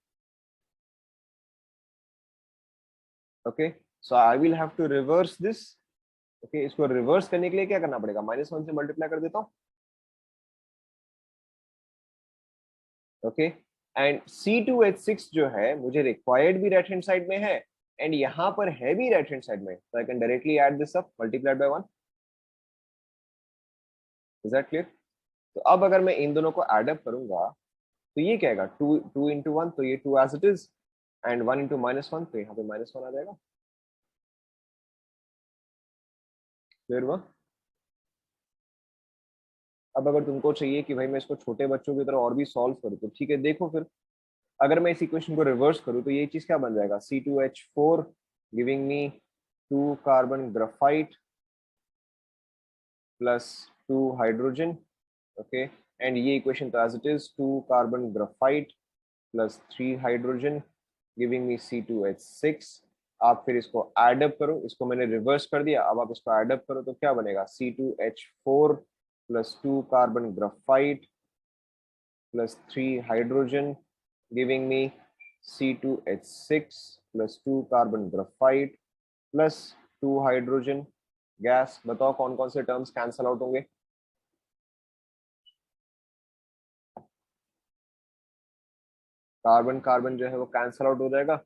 A: Okay, so I will have to reverse this. Okay, इसको रिवर्स करने के लिए क्या करना पड़ेगा? -1 से मल्टीप्लाई कर देता हूँ। ओके, एंड C2H6 जो है मुझे रिक्वायर्ड भी राइट हैंड साइड में है, एंड यहाँ पर है भी राइट हैंड साइड में, तो I can directly add this up, multiplied by 1। Is that clear? तो अब अगर मैं इन दोनों को एड अप करूंगा तो ये क्या आएगा? 2 into 1, तो ये 2 as it is, and 1 into -1, तो यहाँ पे -1 आ जाएगा। क्लियर हुआ? अब अगर तुमको चाहिए कि भाई मैं इसको छोटे बच्चों की तरह और भी सॉल्व करूँ तो ठीक है, देखो फिर अगर मैं इस इक्वेशन को रिवर्स करूँ तो ये चीज क्या बन जाएगा? C2H4 giving me 2 carbon graphite plus 2 hydrogen. Okay, and ये इक्वेशन तो as it is, 2 carbon graphite plus 3 hydrogen giving me C2H6। आप फिर इसको एड अप करो, इसको मैंने रिवर्स कर दिया, अब आप इसको एड अप करो तो क्या बनेगा? C2H4 plus 2 carbon graphite plus 3 hydrogen giving me C2H6 plus 2 carbon graphite plus 2 hydrogen gas. बताओ कौन कौन से टर्म्स कैंसल आउट होंगे? कार्बन कार्बन जो है वो कैंसल आउट हो जाएगा,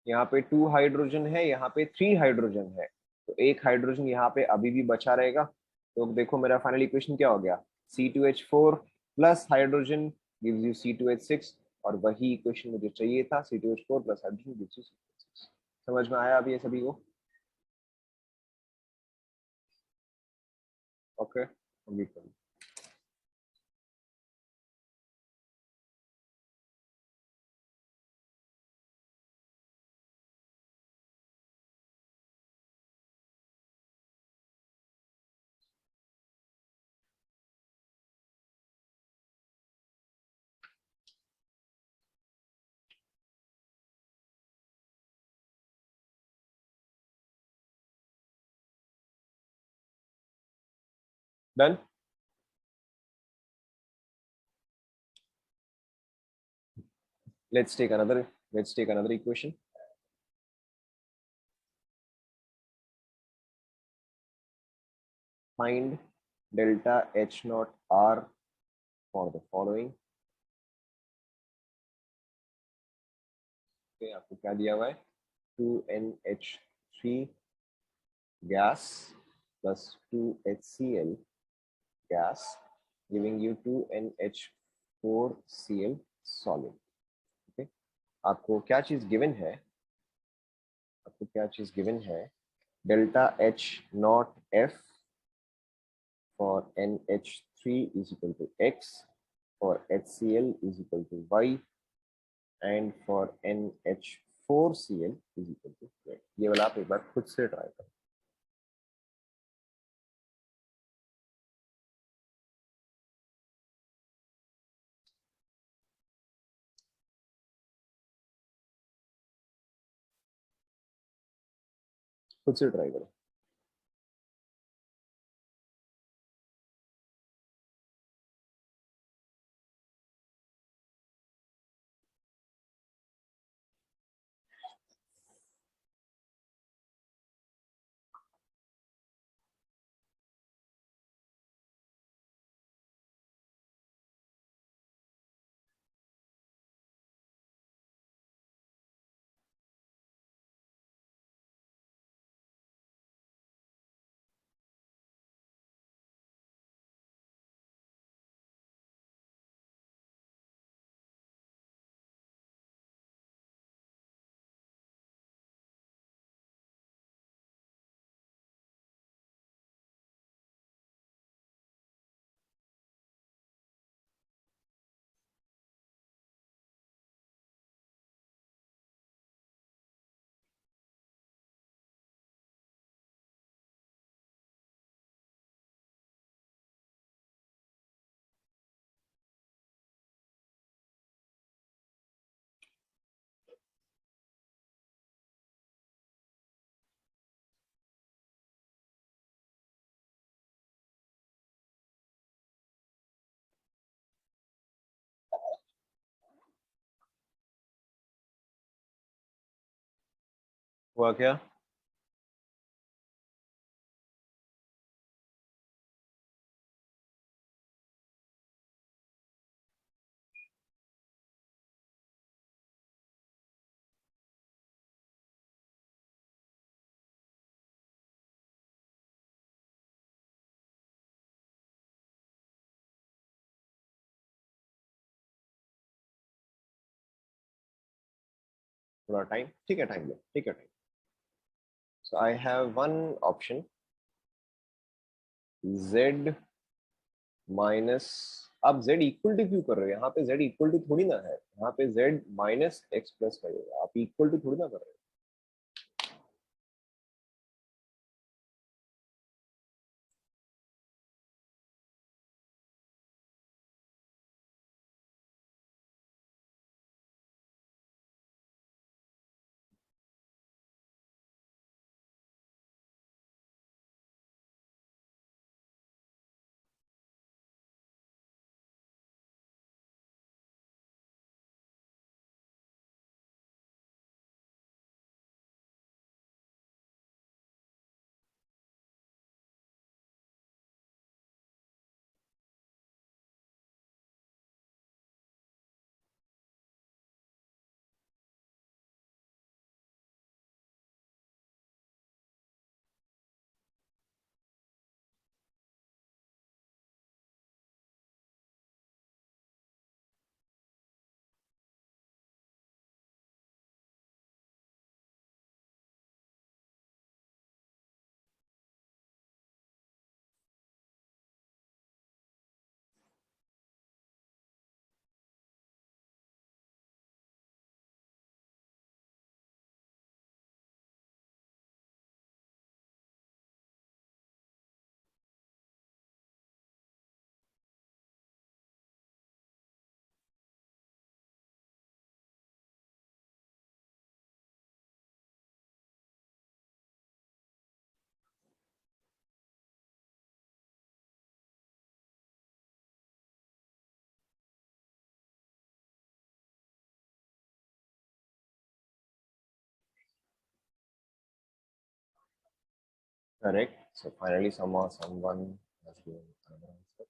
A: यहाँ पे 2 हाइड्रोजन है, यहाँ पे 3 हाइड्रोजन है, तो एक हाइड्रोजन यहाँ पे अभी भी बचा रहेगा। तो देखो मेरा फाइनल इक्वेशन क्या हो गया, C2H4 plus hydrogen gives you C2H6, और वही इक्वेशन मुझे चाहिए था, C2H4 plus hydrogen gives you C2H6। समझ में आया अभी ये सभी को? ओके, कंप्लीट कर। Done. Let's take another equation. Find delta H naught R for the following. Okay, आपको क्या दिया हुआ है, 2NH3 gas plus 2HCl gas giving you 2NH4Cl solid. Okay, आपको क्या चीज गिवन है, आपको क्या चीज गिवन है, delta H not F for NH3 is equal to X, for HCl is equal to Y, and for NH4Cl is equal to Z। ये वाला आप एक बार खुद से ट्राई करो, खुद से ट्राई करो। हुआ क्या? थोड़ा टाइम, ठीक है, टाइम लो, ठीक है time. So I have one option, Z minus, आप Z इक्वल टू क्यों कर रहे हो, यहाँ पे Z इक्वल टू थोड़ी ना है, यहाँ पे Z minus X plus five होगा, आप इक्वल टू थोड़ी ना कर रहे हो। Correct. So finally, someone has given another answer.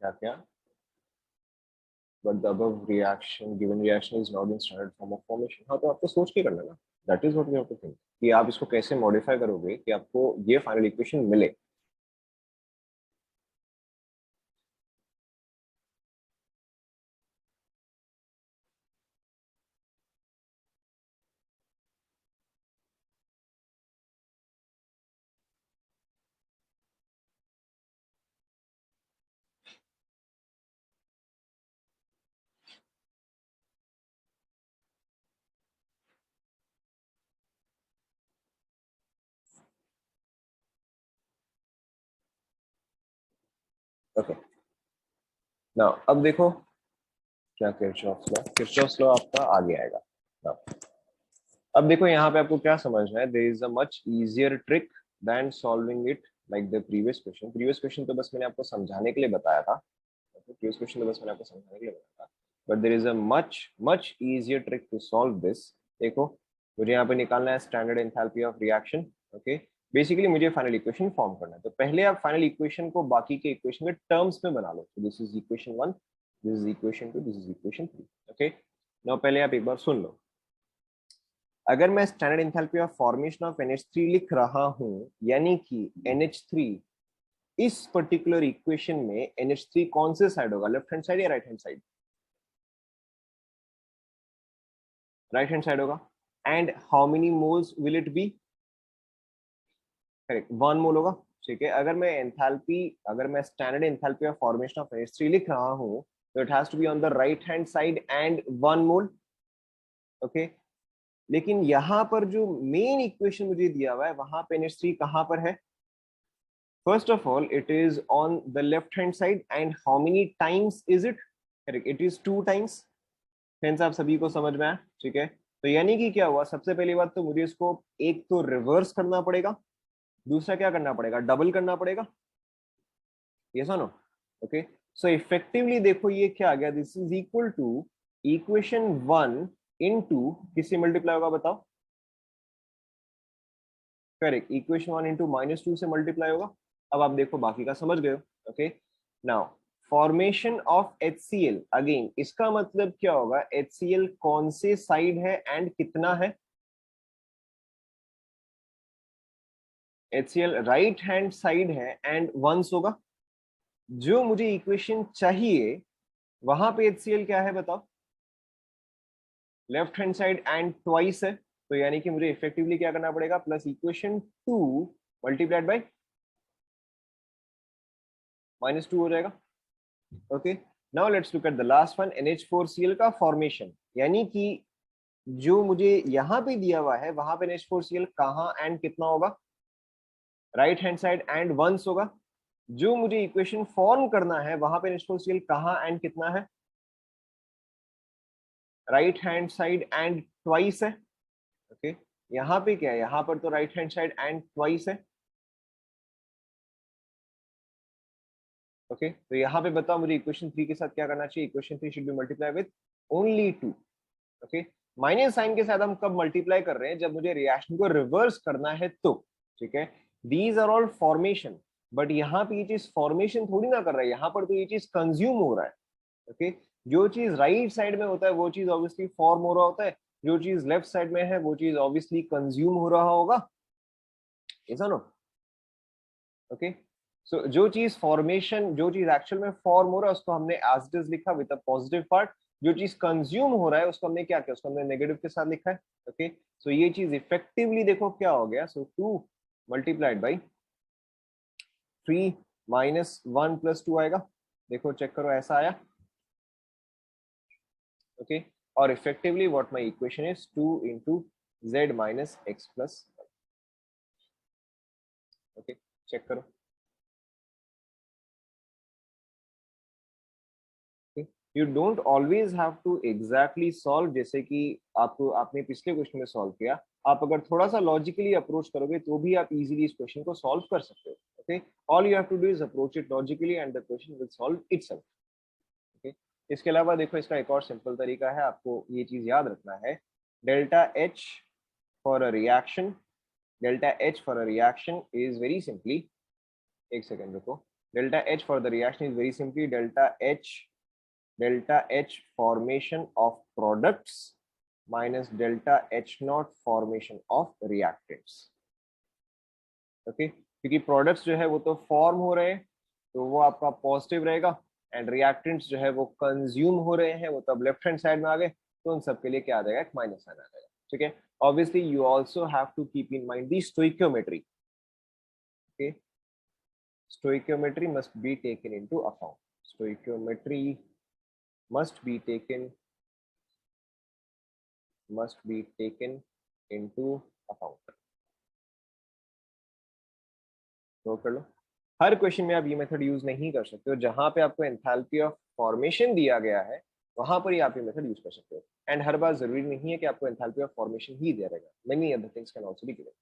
A: क्या क्या? But the above reaction, given reaction is not in standard form of formation. हाँ, तो आपको सोच के करना ना. That is what we have to think. कि आप इसको कैसे modify करोगे कि आपको ये final equation मिले. Okay. Now, अब देखो क्या किरचॉफ्स लॉ आपका आगे आएगा. Now, अब देखो यहाँ पे आपको क्या समझना है. There is a much easier trick than solving it like the previous question तो बस मैंने आपको समझाने के लिए बताया था. प्रीवियस क्वेश्चन तो बस मैंने आपको समझाने के लिए बताया था. But there is a much much easier trick to solve this. देखो, मुझे यहाँ पे निकालना है standard enthalpy of reaction. Okay, basically मुझे फाइनल इक्वेशन फॉर्म करना है. तो पहले आप फाइनल इक्वेशन को बाकी के इक्वेशन के टर्म्स में बना लो. This is equation 1, this is equation 2, this is equation 3. Okay, now पहले आप एक बार सुन लो. अगर मैं standard enthalpy of formation of NH3 लिख रहा हूं, यानी कि NH3 इस पर्टिकुलर इक्वेशन में NH3 कौन से साइड होगा, लेफ्ट हैंड साइड या right hand side? Right hand side होगा. And how many moles will it be? Correct, 1 mole होगा. ठीक है, अगर मैं standard enthalpy of formation of NH3 लिख रहा हूं, तो it has to be on the right hand side and 1 mole. Okay, लेकिन यहां पर जो मेन इक्वेशन मुझे दिया हुआ है, वहां पे NH3 कहां पर है? First of all, it is on the left hand side, and how many times is it? Correct, it is 2 times. Friends, आप सभी को समझ में आया? ठीक है, तो यानी कि क्या हुआ, सबसे पहली बात तो मुझे इसको एक तो रिवर्स करना पड़ेगा, दूसरा क्या करना पड़ेगा, डबल करना पड़ेगा. यस और नो? ओके, सो इफेक्टिवली देखो ये क्या आ गया, this is equal to equation 1 into किससे मल्टीप्लाई होगा बताओ? करेक्ट, इक्वेशन 1 इंटू -2 से मल्टीप्लाई होगा. अब आप देखो बाकी का समझ गए हो. Okay, now formation of HCl, again इसका मतलब क्या होगा, HCl कौन से साइड है एंड कितना है? HCl राइट हैंड साइड है एंड वंस होगा. जो मुझे इक्वेशन चाहिए वहां पे HCl क्या है बताओ? Left hand side and twice है. तो यानी कि मुझे इफेक्टिवली क्या करना पड़ेगा, प्लस इक्वेशन 2 मल्टीप्लाइड बाय -2 हो जाएगा. Okay, now let's look at the last one, NH4Cl का फॉर्मेशन. यानी कि जो मुझे यहाँ पे दिया हुआ है वहां पे NH4Cl कहाँ एंड कितना होगा? Right hand side and once होगा. जो मुझे इक्वेशन फॉर्म करना है वहां पे NH4Cl कहाँ एंड कितना है? Right hand side and twice है. ओके, यहाँ पे क्या है, यहाँ पर तो right hand side and twice है. ओके, तो यहाँ पे बताओ मुझे इक्वेशन 3 के साथ क्या करना चाहिए? Equation 3 should be multiply with only 2. Okay, minus sign के साथ हम कब मल्टीप्लाई कर रहे हैं? जब मुझे रिएक्शन को रिवर्स करना है तो. ठीक है, these are all formation, but यहाँ पे ये चीज फॉर्मेशन थोड़ी ना कर रहा है, यहाँ पर तो ये चीज कंज्यूम हो रहा है. ओके, जो चीज राइट साइड में होता है वो चीज ऑब्वियसली फॉर्म हो रहा होता है, जो चीज लेफ्ट साइड में है वो चीज ऑब्वियसली कंज्यूम हो रहा होगा, ऐसा नो? ओके, सो जो चीज फॉर्मेशन, जो चीज एक्चुअल में फॉर्म हो रहा है उसको हमने एज इट इज लिखा विद अ पॉजिटिव पार्ट, जो चीज कंज्यूम हो रहा है उसको हमने क्या किया, उसको हमने नेगेटिव के साथ लिखा है। ओके, सो ये चीज इफेक्टिवली देखो क्या हो गया, so 2 multiplied by 3 minus 1 plus 2 आएगा, देखो चेक करो ऐसा आया। ओके, और effectively what my equation is 2 into Z minus X plus. Okay, check करो। You don't always have to exactly solve, जैसे कि आपको आपने पिछले क्वेश्चन में सॉल्व किया, आप अगर थोड़ा सा लॉजिकली अप्रोच करोगे तो भी आप इजीली इस क्वेश्चन को सॉल्व कर सकते हो। Okay, all you have to do is approach it logically and the question will solve itself. Okay, इसके अलावा देखो इसका एक और सिंपल तरीका है, आपको ये चीज याद रखना है, delta H for a reaction, delta H for a reaction is very simply, एक सेकेंड रुको, delta H for the reaction is very simply delta H formation of products minus delta H naught formation of reactants। Okay, क्योंकि products जो है वो तो form हो रहे हैं तो वो आपका पॉजिटिव रहेगा, एंड रिएक्टेंट्स जो है वो कंज्यूम हो रहे हैं वो तब लेफ्ट हैंड साइड में आ गए, तो उन सब के लिए क्या आ जाएगा, एक माइनस साइन आ जाएगा। ठीक है, obviously you also have to keep in mind the stoichiometry. Okay, stoichiometry must be taken into account, stoichiometry must be taken into account। Note कर लो, हर क्वेश्चन में आप ये मेथड यूज नहीं कर सकते हो, जहां पे आपको एंथैल्पी ऑफ फॉर्मेशन दिया गया है वहां पर ही आप ये मेथड यूज कर सकते हो, एंड हर बार जरूरी नहीं है कि आपको एंथैल्पी ऑफ फॉर्मेशन ही दिया रहेगा, many other things can also be given.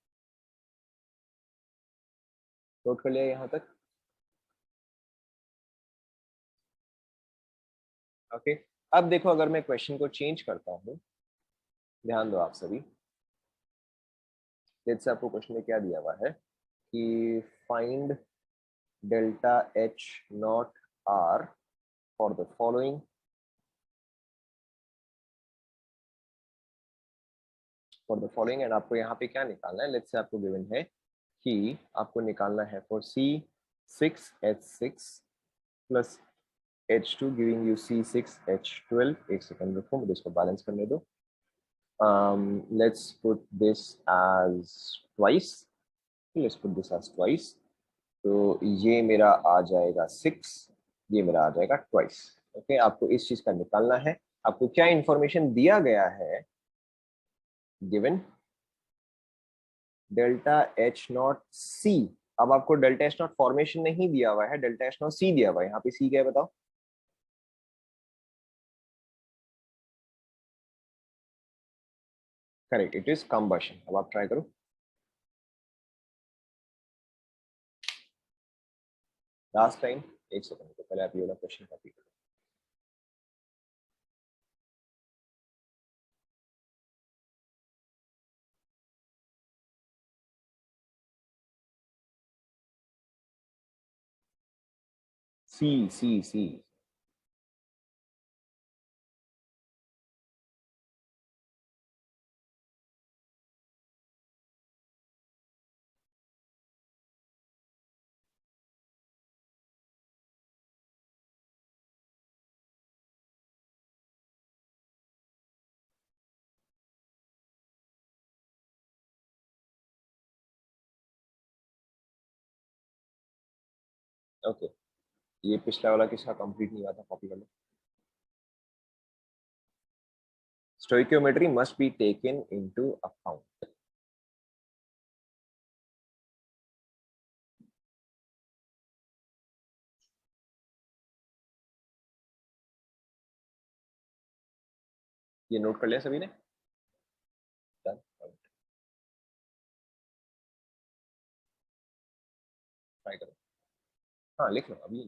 A: Note कर लिया यहाँ तक? ओके, अब देखो अगर मैं क्वेश्चन को चेंज करता हूँ, ध्यान दो आप सभी, जैसे आपको क्वेश्चन में क्या दिया हुआ है कि find delta H not R for the following, and आपको यहाँ पे क्या निकालना है, लेट्स से आपको गिवन है कि आपको निकालना है for C6H6 plus H2 giving you C6H12। एक सेकंड रुको, मुझे इसको बैलेंस करने दो। Let's put this as twice, let's put this as twice, तो ये मेरा आ जाएगा 6, ये मेरा आ जाएगा ट्वाइस। ओके, आपको इस चीज का निकालना है, आपको क्या इंफॉर्मेशन दिया गया है, गिवन डेल्टा एच नॉट सी। अब आपको डेल्टा एच नॉट फॉर्मेशन नहीं दिया हुआ है, डेल्टा एच नॉट सी दिया हुआ है, यहाँ पे सी क्या है बताओ? Correct, it is combustion. अब आप ट्राई करो, लास्ट टाइम, एक सेकंड तो पहले आप ये वाला क्वेश्चन कॉपी करो। सी सी सी। ओके, ये पिछला वाला किसका कंप्लीट नहीं हुआ था, कॉपी कर लो। Stoichiometry must be taken into account. ये नोट कर लिया सभी ने? ट्राई करो, हाँ लिख लो अभी।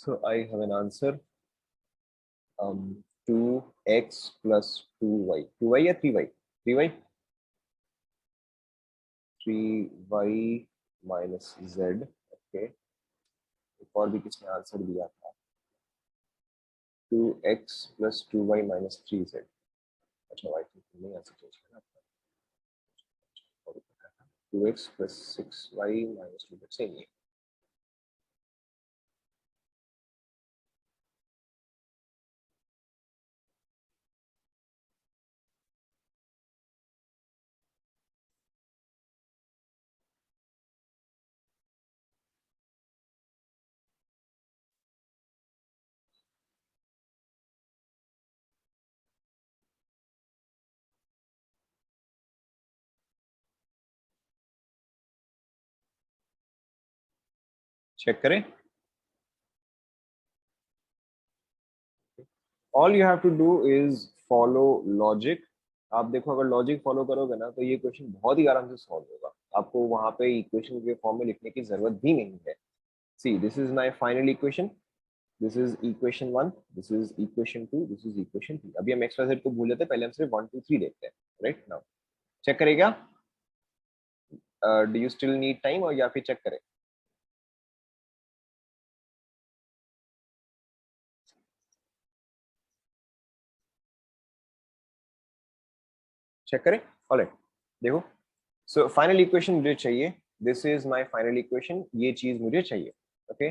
A: So I have an answer. 2x plus 2y. 2y या 3y? 3y. 3y minus z. Okay, एक और भी किसने आंसर दिया था? 2x plus 2y minus 3z. अच्छा, y नहीं आंसर चेंज करना, 2x plus 6y minus 2z same ही है. चेक करें. All you have to do is follow logic. आप देखो, अगर लॉजिक फॉलो करोगे ना तो ये क्वेश्चन बहुत ही आराम से सॉल्व होगा. आपको वहां पे इक्वेशन के फॉर्म में लिखने की जरूरत भी नहीं है. See, this is my final equation. This is equation 1, this is equation 2, this is equation 3. अभी हम एक्स वाई जेड को भूल जाते हैं, पहले हम सिर्फ 1 2 3 देखते हैं. राइट नाउ चेक करेगा. Do you still need time, और या फिर चेक करें? चेक करें. ऑलराइट, देखो. सो फाइनल इक्वेशन मुझे चाहिए. This is my final equation. ये चीज मुझे चाहिए. ओके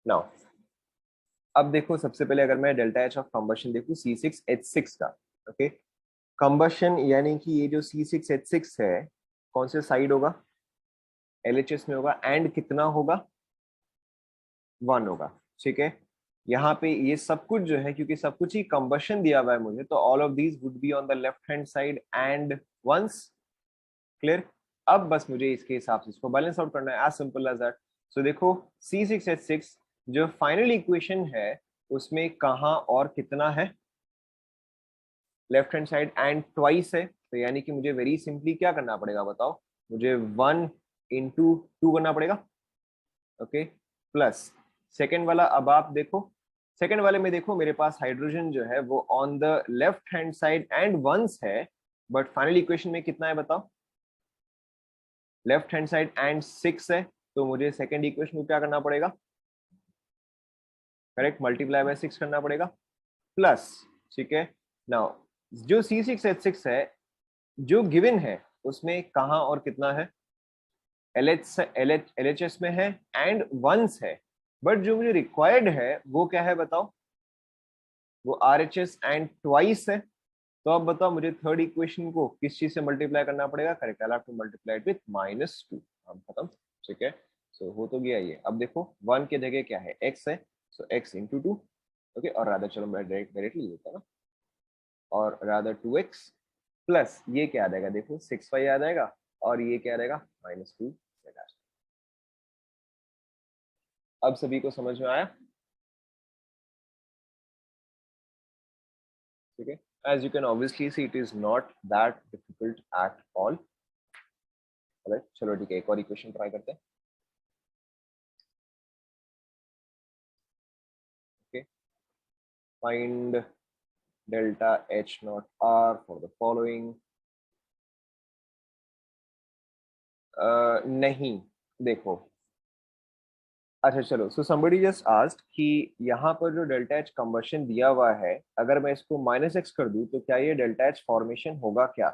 A: नाउ, अब देखो, सबसे पहले अगर मैं डेल्टा एच ऑफ कंबशन देखूं C6H6 का. ओके, कंबशन यानी कि ये जो C6H6 है, कौन से साइड होगा? LHS में होगा. एंड कितना होगा? 1 होगा. ठीक है, यहाँ पे ये सब कुछ जो है, क्योंकि सब कुछ ही कंबशन दिया हुआ है मुझे, तो all of these would be on the left hand side and once. Clear? अब बस मुझे इसके हिसाब से इसको बैलेंस आउट करना है, एज सिंपल एज दैट. सो देखो, C6H6 जो फाइनल इक्वेशन है उसमें कहाँ और कितना है? Left hand side and twice है. तो यानी कि मुझे वेरी सिंपली क्या करना पड़ेगा बताओ? मुझे 1 इंटू 2 करना पड़ेगा. ओके, प्लस सेकेंड वाला. अब आप देखो, सेकेंड वाले में देखो, मेरे पास हाइड्रोजन जो है वो on the left hand side and once है, बट फाइनल इक्वेशन में कितना है बताओ? लेफ्ट हैंड साइड एंड 6 है. तो मुझे सेकेंड इक्वेशन को क्या करना पड़ेगा? करेक्ट, मल्टीप्लाई बाय 6 करना पड़ेगा. प्लस, ठीक है, नाउ जो C6H6 है जो गिवन है उसमें कहां और कितना है? LHS में है एंड वंस है. बट जो मुझे रिक्वायर्ड है वो क्या है बताओ? वो RHS एंड ट्वाइस है. तो अब बताओ, मुझे थर्ड इक्वेशन को किस चीज से मल्टीप्लाई करना पड़ेगा? Correct, I have to multiply it with -2. हम खत्म. ठीक है, सो हो तो गया ये. अब देखो, 1 के जगह क्या है? x है. सो x इंटू 2. ओके, और रादर, चलो मैं डायरेक्टली लेता ना, और रादर 2x प्लस ये क्या आ जाएगा? देखो 6y आ जाएगा, और ये क्या रहेगा? -2. अब सभी को समझ में आया? ठीक है, as you can obviously see, it is not that difficult at all. Alright, चलो ठीक है, एक और इक्वेशन ट्राई करते हैं. Okay, find delta H naught R for the following. नहीं, देखो, अच्छा चलो. सो somebody just asked कि यहाँ पर जो डेल्टा एच कंबशन दिया हुआ है, अगर मैं इसको -x कर दूं तो क्या ये डेल्टा एच फॉर्मेशन होगा क्या?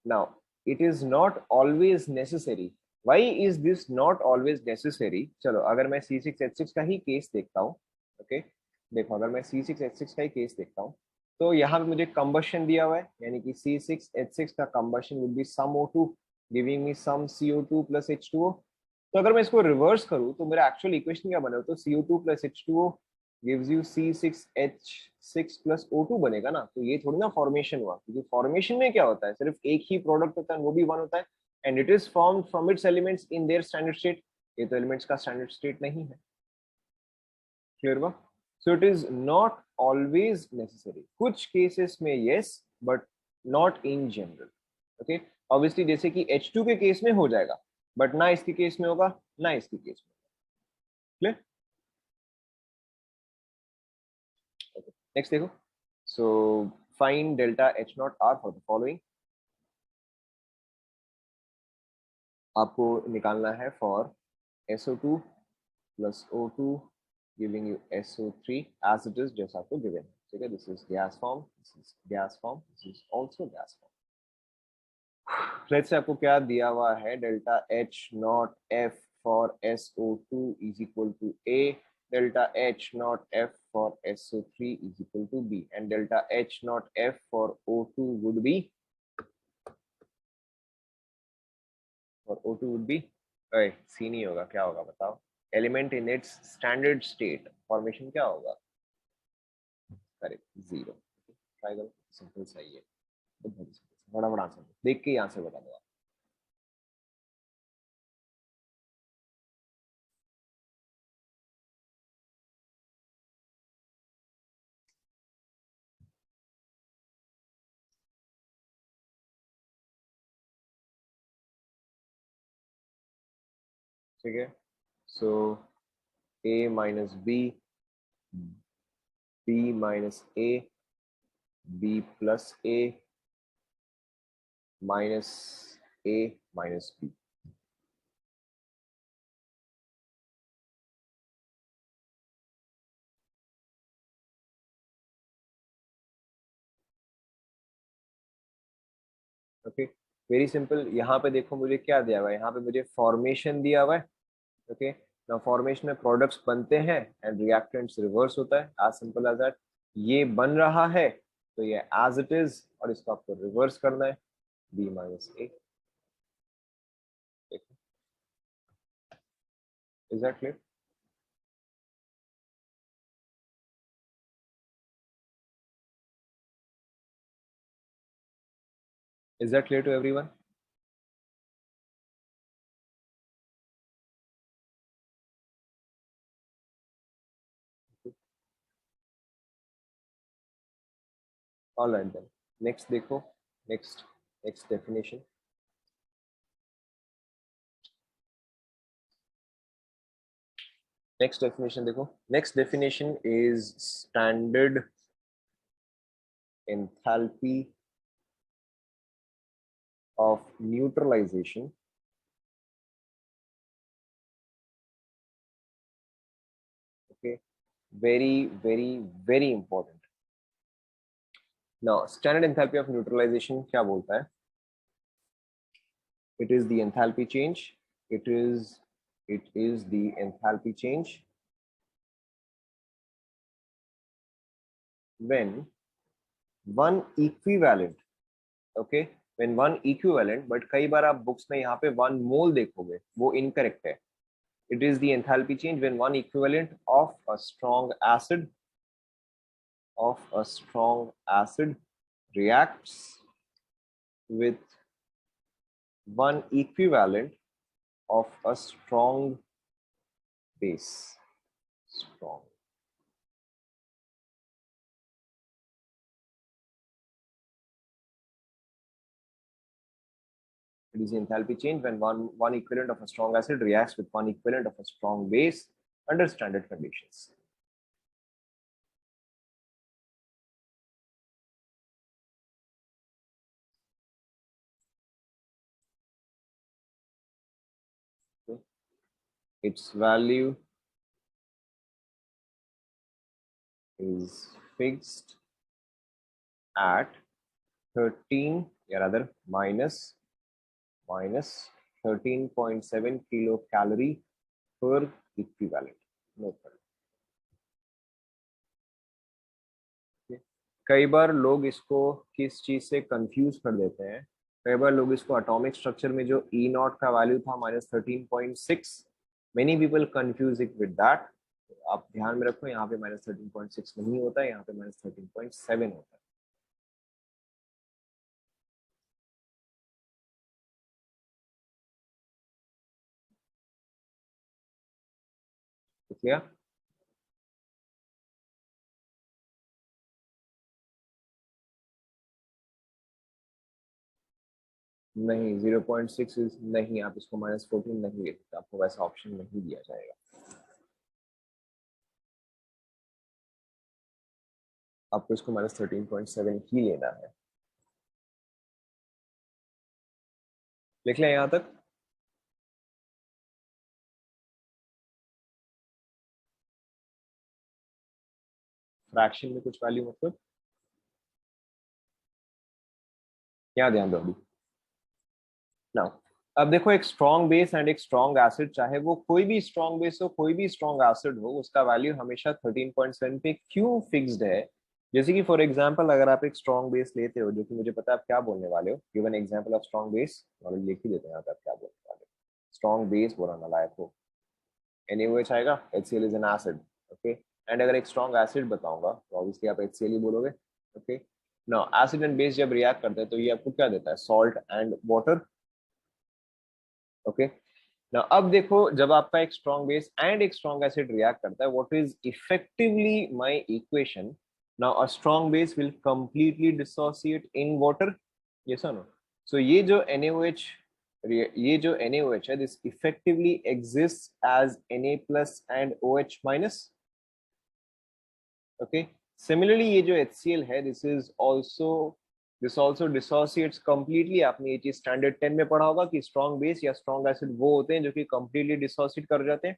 A: Now, it is not always necessary. Why is this not always necessary? चलो, अगर मैं C6H6 का ही केस देखता हूँ. ओके, देखो, अगर मैं C6H6 का ही केस देखता हूँ, तो यहाँ पे मुझे कंबशन दिया हुआ है, यानी कि C6H6 का combustion will be some O2 giving me some CO2 plus H2O. तो अगर मैं इसको रिवर्स करूँ तो मेरा एक्चुअल इक्वेशन क्या बनेगा? तो CO2 plus H2O gives you C6H6 plus O2 बनेगा ना. तो ये थोड़ी ना फॉर्मेशन हुआ, क्योंकि फॉर्मेशन में क्या होता है? सिर्फ एक ही प्रोडक्ट होता है, वो भी 1 होता है, and it is formed from its elements in their standard state. ये तो एलिमेंट्स का स्टैंडर्ड स्टेट नहीं है. क्लियर हुआ? So it is not always necessary. कुछ केसेस में yes, but not in general. Okay, obviously जैसे कि H2 के केस में हो जाएगा, बट ना इसके केस में होगा, ना इसके केस में. क्लियर? नेक्स्ट देखो, so find delta H not R for the following. आपको निकालना है for SO2 plus O2 giving you SO3 as it is, जैसा आपको given है, ठीक है। This is gas form, this is gas form, this is also gas form. Let's say आपको क्या दिया हुआ है, delta H not F for SO2 is equal to A, delta H not F for SO3 is equal to B, and delta H not F for O2 would be, for O2 would be, अरे C नहीं होगा, क्या होगा बताओ? Element in its standard state formation क्या होगा? Correct, zero. Try करो, simple सही है, बड़ा बड़ा आंसर देख के ही आंसर बता दो आप। ठीक है, सो A minus B minus B plus minus A minus B। Okay, very simple. यहाँ पे देखो मुझे क्या दिया हुआ है, यहाँ पे मुझे फॉर्मेशन दिया हुआ है। ओके, ना फॉर्मेशन में प्रोडक्ट्स बनते हैं एंड रिएक्टेंट्स रिवर्स होता है, एज सिंपल एज दैट। ये बन रहा है तो ये एज इट इज, और इसको आपको रिवर्स करना है, B minus A। Is that clear? Is that clear to everyone? All right then, next देखो, next next definition. Next definition देखो, next definition is standard enthalpy of neutralization, okay, very important। now standard enthalpy of neutralization क्या बोलता है? it is the enthalpy change, it is the enthalpy change when one equivalent, okay, when one equivalent, but कई बार आप books में यहाँ पे 1 mole देखोगे, वो इनकरेक्ट है। it is the enthalpy change when one equivalent of a strong acid reacts with one equivalent of a strong base, strong। it is the enthalpy change when one equivalent of a strong acid reacts with one equivalent of a strong base under standard conditions। okay. its value is fixed at 13, or rather minus 13.7 kilocalorie per equivalent। no problem। कई बार लोग इसको किस चीज से confuse कर देते हैं, कई बार लोग इसको एटॉमिक स्ट्रक्चर में जो ई नॉट का वैल्यू था -13.6, many people confuse it with that. आप ध्यान में रखो, यहाँ पे -13.6 नहीं होता है, यहाँ पे -13.7 होता है। क्लियर? नहीं, 0.6 नहीं, आप इसको -14 नहीं ले सकते, आपको वैसा ऑप्शन नहीं दिया जाएगा। आपको इसको -13.7 ही लेना है। लिख लें यहां तक। फ्रैक्शन में कुछ वैल्यू मतलब क्या ध्यान दो अभी। नाउ अब देखो, एक स्ट्रॉन्ग बेस एंड एक स्ट्रॉन्ग एसिड, चाहे वो कोई भी स्ट्रॉन्ग बेस हो कोई भी स्ट्रॉन्ग एसिड हो, उसका वैल्यू हमेशा 13.7 पे क्यों फिक्स्ड है? जैसे कि फॉर एग्जांपल अगर आप एक स्ट्रॉन्ग बेस लेते हो, जो कि मुझे पता है आप क्या बोलने वाले हो, given example of strong base, knowledge लिख ही देते हैं आप क्या बोलने वाले हो। स्ट्रॉन्ग बेस बोला ना लायक हो, NaOH आएगा, HCl is an acid, okay. And अगर एक स्ट्रॉन्ग एसिड बताऊंगा तो ऑब्वियसली आप HCl ही बोलोगे, okay. Now acid and base जब रिएक्ट करते हैं तो ये आपको क्या देता है? Salt and water, okay. Now अब देखो, जब आपका एक स्ट्रॉन्ग बेस एंड एक स्ट्रॉन्ग एसिड रिएक्ट करता है, what is effectively my equation? Now a strong base will completely dissociate in water, yes और नो? सो ये जो NaOH है, this effectively exist as Na plus and OH minus, okay. Similarly ये जो HCl है, this also dissociates completely. आपने ये चीज स्टैंडर्ड 10 में पढ़ा होगा कि स्ट्रॉन्ग बेस या स्ट्रॉन्ग एसिड वो होते हैं जो कि कंप्लीटली डिसोसिएट कर जाते हैं।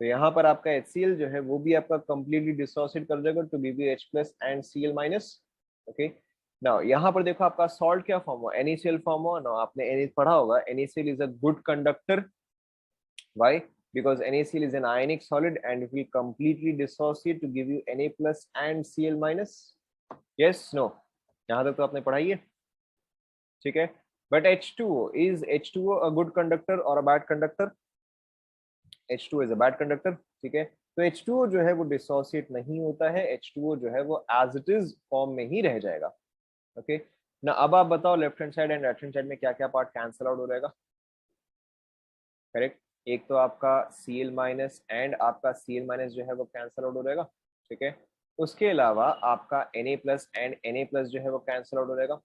A: तो यहाँ पर आपका HCl जो है वो भी आपका कंप्लीटली डिसोसिएट कर जाएगा to give you H plus and Cl minus, okay. Now यहाँ पर देखो आपका सॉल्ट क्या फॉर्म हुआ? NaCl फॉर्म हुआ ना, आपने Na पढ़ा होगा, NaCl is a good conductor. Why? Because NaCl is an ionic solid and it will completely dissociate to give you Na plus and Cl minus. Yes, no? यहाँ तक तो आपने पढ़ाई है, ठीक है। But H2O, is H2O a good conductor or a bad conductor? H2O is a bad conductor, ठीक है। तो H2O जो है वो डिसोसिएट नहीं होता है, H2O जो है वो एज इट इज फॉर्म में ही रह जाएगा, ओके ना। अब आप बताओ left hand side and right hand side में क्या क्या पार्ट कैंसिल आउट हो जाएगा? करेक्ट, एक तो आपका Cl माइनस एंड आपका Cl माइनस जो है वो कैंसिल आउट हो जाएगा, ठीक है। उसके अलावा आपका Na plus and Na plus जो है वो कैंसिल आउट हो जाएगा।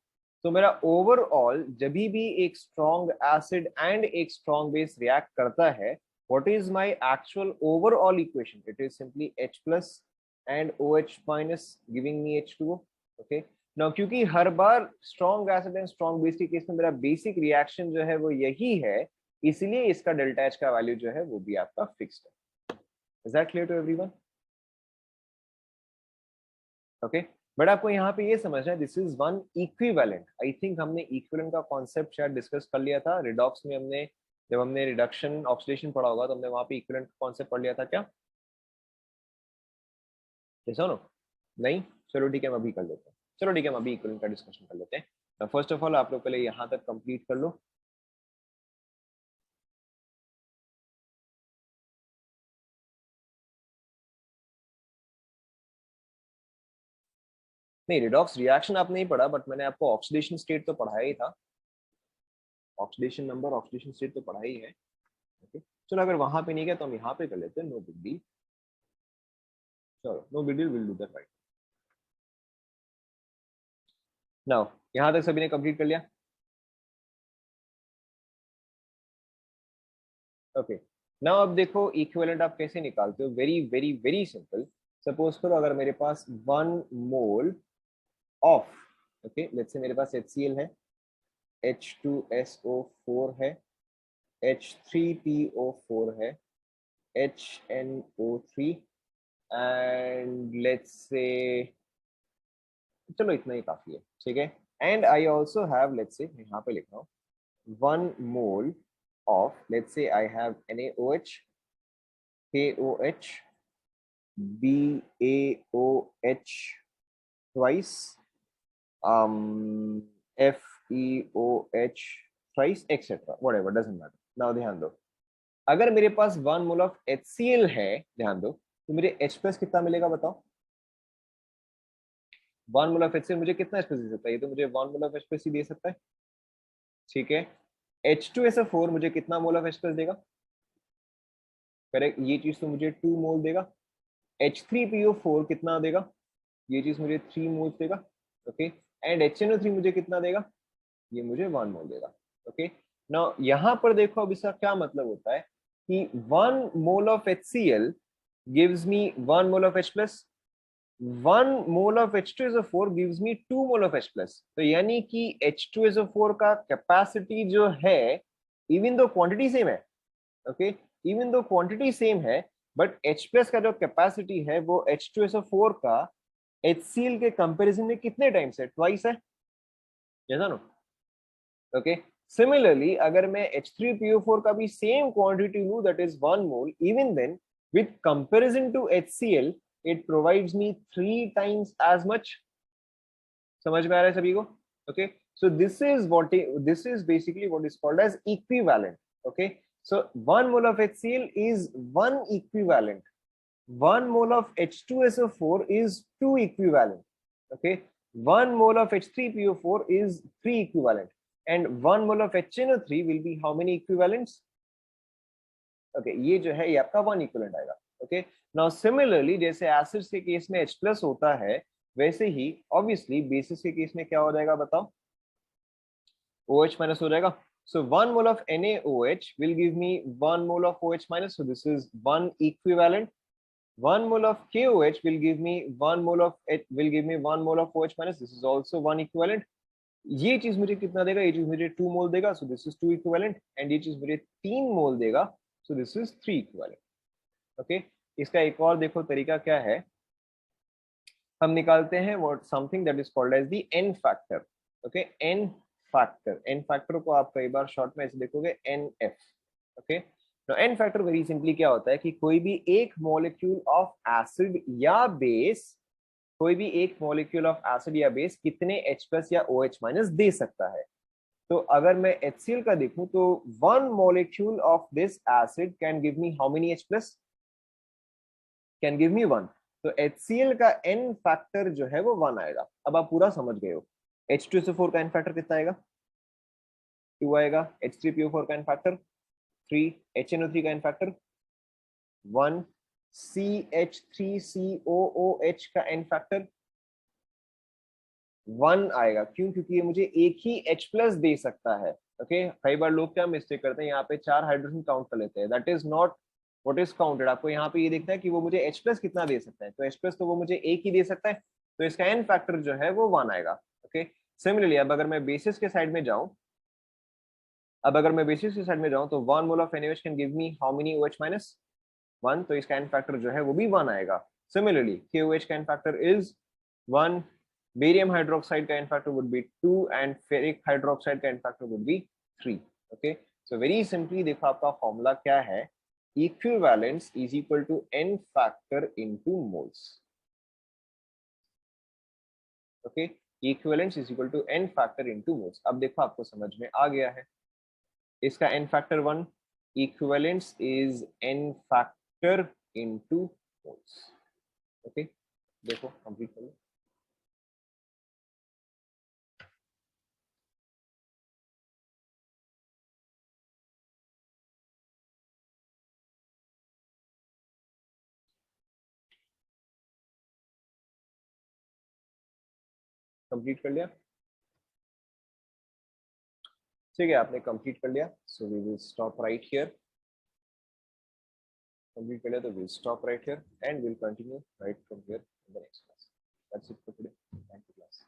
A: तो मेरा ओवरऑल जब भी एक स्ट्रॉन्ग एसिड एंड एक स्ट्रॉन्ग बेस रिएक्ट करता है, what is my actual overall equation? It is simply H plus and OH minus giving me H2O, okay. Now क्योंकि हर बार strong acid and strong base के केस में मेरा basic reaction जो है वो यही है, इसलिए इसका डेल्टा H का वैल्यू जो है वो भी आपका फिक्स्ड है। Is that clear to everyone? Okay, but आपको यहाँ पे ये समझना है, this is one equivalent. I think हमने इक्विवेलेंट का कॉन्सेप्ट शायद डिस्कस कर लिया था रिडॉक्स में, हमने जब हमने रिडक्शन ऑक्सीडेशन पढ़ा होगा तो हमने वहां पे इक्विवेलेंट का कॉन्सेप्ट पढ़ लिया था क्या? जैसा नो? नहीं? चलो ठीक है, हम अभी कर लेते हैं। चलो ठीक है, हम अभी इक्विवेलेंट का डिस्कशन कर लेते हैं। फर्स्ट ऑफ ऑल आप लोग पहले यहाँ तक कंप्लीट कर लो। नहीं, रिडॉक्स रिएक्शन आपने नहीं पढ़ा, बट मैंने आपको ऑक्सीडेशन स्टेट तो पढ़ाया ही था। ऑक्सीडेशन नंबर, ऑक्सीडेशन स्टेट तो पढ़ा ही है, ओके। चलो अगर वहां पे नहीं गया तो हम यहाँ पे कर लेते हैं, नो बिग डील। चलो no big deal, will do that right now. यहाँ तक सभी ने कंप्लीट कर लिया? ओके। नाउ अब देखो इक्विवेलेंट आप कैसे निकालते हो? Very very very simple. Suppose करो अगर मेरे पास 1 mole of, okay let's say मेरे पास HCl है, H2SO4 है, H3PO4 है, HNO3 एंड लेट्स से, चलो इतना ही काफी है, ठीक है। And I also have, let's say मैं यहाँ पे लिख रहा हूँ, 1 मोल of, let's say I have NaOH, KOH, BaOH twice, FeOH thrice, etc. Whatever, doesn't matter. Now ध्यान दो, अगर मेरे पास 1 मोल ऑफ HCl है, ध्यान दो, तो मेरे H प्लस कितना मिलेगा बताओ? 1 मोल ऑफ HCl मुझे कितना H प्लस दे सकता है? ये तो मुझे 1 मोल ऑफ H प्लस ही दे सकता है, ठीक है। H2SO4 मुझे कितना मोल ऑफ H प्लस देगा? करेक्ट, ये चीज तो मुझे 2 मोल देगा। H3PO4 कितना देगा? ये चीज मुझे 3 मोल देगा, ओके। एंड HNO3 मुझे कितना देगा? ये मुझे 1 मोल देगा, ओके। नाउ यहाँ पर देखो, अब इसका क्या मतलब होता है कि 1 mole of HCl gives me 1 mole of H plus, 1 mole of H2SO4 gives me 2 mole of H plus. तो यानी कि H2SO4 का कैपेसिटी जो है, इवन दो क्वांटिटी सेम है, okay, even though quantity same है, बट H प्लस का जो कैपेसिटी है वो H2SO4 का HCl के कंपैरिजन में कितने टाइम्स है? ट्वाइस है, ऐसा नो? ओके, सिमिलरली अगर मैं H3PO4 का भी सेम क्वांटिटी लूं, that is 1 mole, even then with comparison to HCl it provides me 3 times as much. समझ में आ रहा है सभी को? Okay, so this is basically what is called as equivalent. Okay, so 1 mole of HCl is 1 equivalent, 1 mole of H2SO4 is 2 equivalent. Okay, 1 mole of H3PO4 is 3 equivalent, and 1 mole of HNO3 will be how many equivalents? Okay, ये जो है ये आपका 1 equivalent आएगा. Okay, now similarly जैसे acids के case में H plus होता है, वैसे ही ऑब्वियसली बेसिस के केस में क्या हो जाएगा बताओ? OH minus हो जाएगा. So 1 mole of NaOH will give me 1 mole of OH minus. So this is 1 equivalent. 1 mole of KOH will give me 1 mole of OH minus. This is also 1 equivalent. ये चीज मुझे कितना देगा? ये चीज मुझे 2 मोल देगा. So this is 2 equivalent. And ये चीज मुझे 3 मोल देगा. So this is 3 equivalent. Okay. इसका एक और देखो तरीका क्या है, हम निकालते हैं what something that is called as the n factor. Okay, n factor को आप कई बार शॉर्ट में ऐसे देखोगे NF. ओके, तो n फैक्टर वेरी सिंपली क्या होता है कि कोई भी एक मॉलिक्यूल ऑफ एसिड या बेस, कोई भी एक मॉलिक्यूल ऑफ एसिड या बेस कितने H प्लस या OH माइनस दे सकता है. तो अगर मैं HCl का देखूं तो 1 molecule of this acid can give me how many H plus? Can give me 1. तो HCl का n फैक्टर जो है वो 1 आएगा. अब आप पूरा समझ गए हो. H2SO4 का n फैक्टर कितना आएगा? 2 आएगा. H3PO4 का n फैक्टर 3. HNO3 का n फैक्टर 1. CH3COOH का n फैक्टर 1 आएगा. क्यों? क्योंकि ये मुझे एक ही H प्लस दे सकता है. ओके, कई बार लोग क्या मिस्टेक करते हैं, यहाँ पे 4 हाइड्रोजन काउंट कर लेते हैं. That is not what is counted. आपको यहाँ पे ये देखना है कि वो मुझे H प्लस कितना दे सकता है. तो H प्लस तो वो मुझे एक ही दे सकता है, तो इसका n फैक्टर जो है वो 1 आएगा. ओके, सिमिलरली अब अगर मैं बेसिस के साइड में जाऊं, तो 1 mole of NaOH can give me how many OH minus? 1. तो इसका n फैक्टर जो है वो भी 1 आएगा. सिमिलरली KOH का n factor is 1. Barium hydroxide का n factor would be 2 and ferric hydroxide का n factor would be 3. Okay, so very simply देखो आपका फॉर्मूला क्या है. Equivalence is equal to n factor into moles. Okay, equivalence is equal to n factor into moles. अब देखो आपको समझ में आ गया है. इसका n factor 1, equivalence is n factor into moles. Okay, देखो कंप्लीट कर लो. कंप्लीट कर लिया? ठीक है, आपने कंप्लीट कर लिया. So we will stop right here. Complete कर लिया तो will stop right here and will continue right from here in the next class. That's it for today. Thank you class.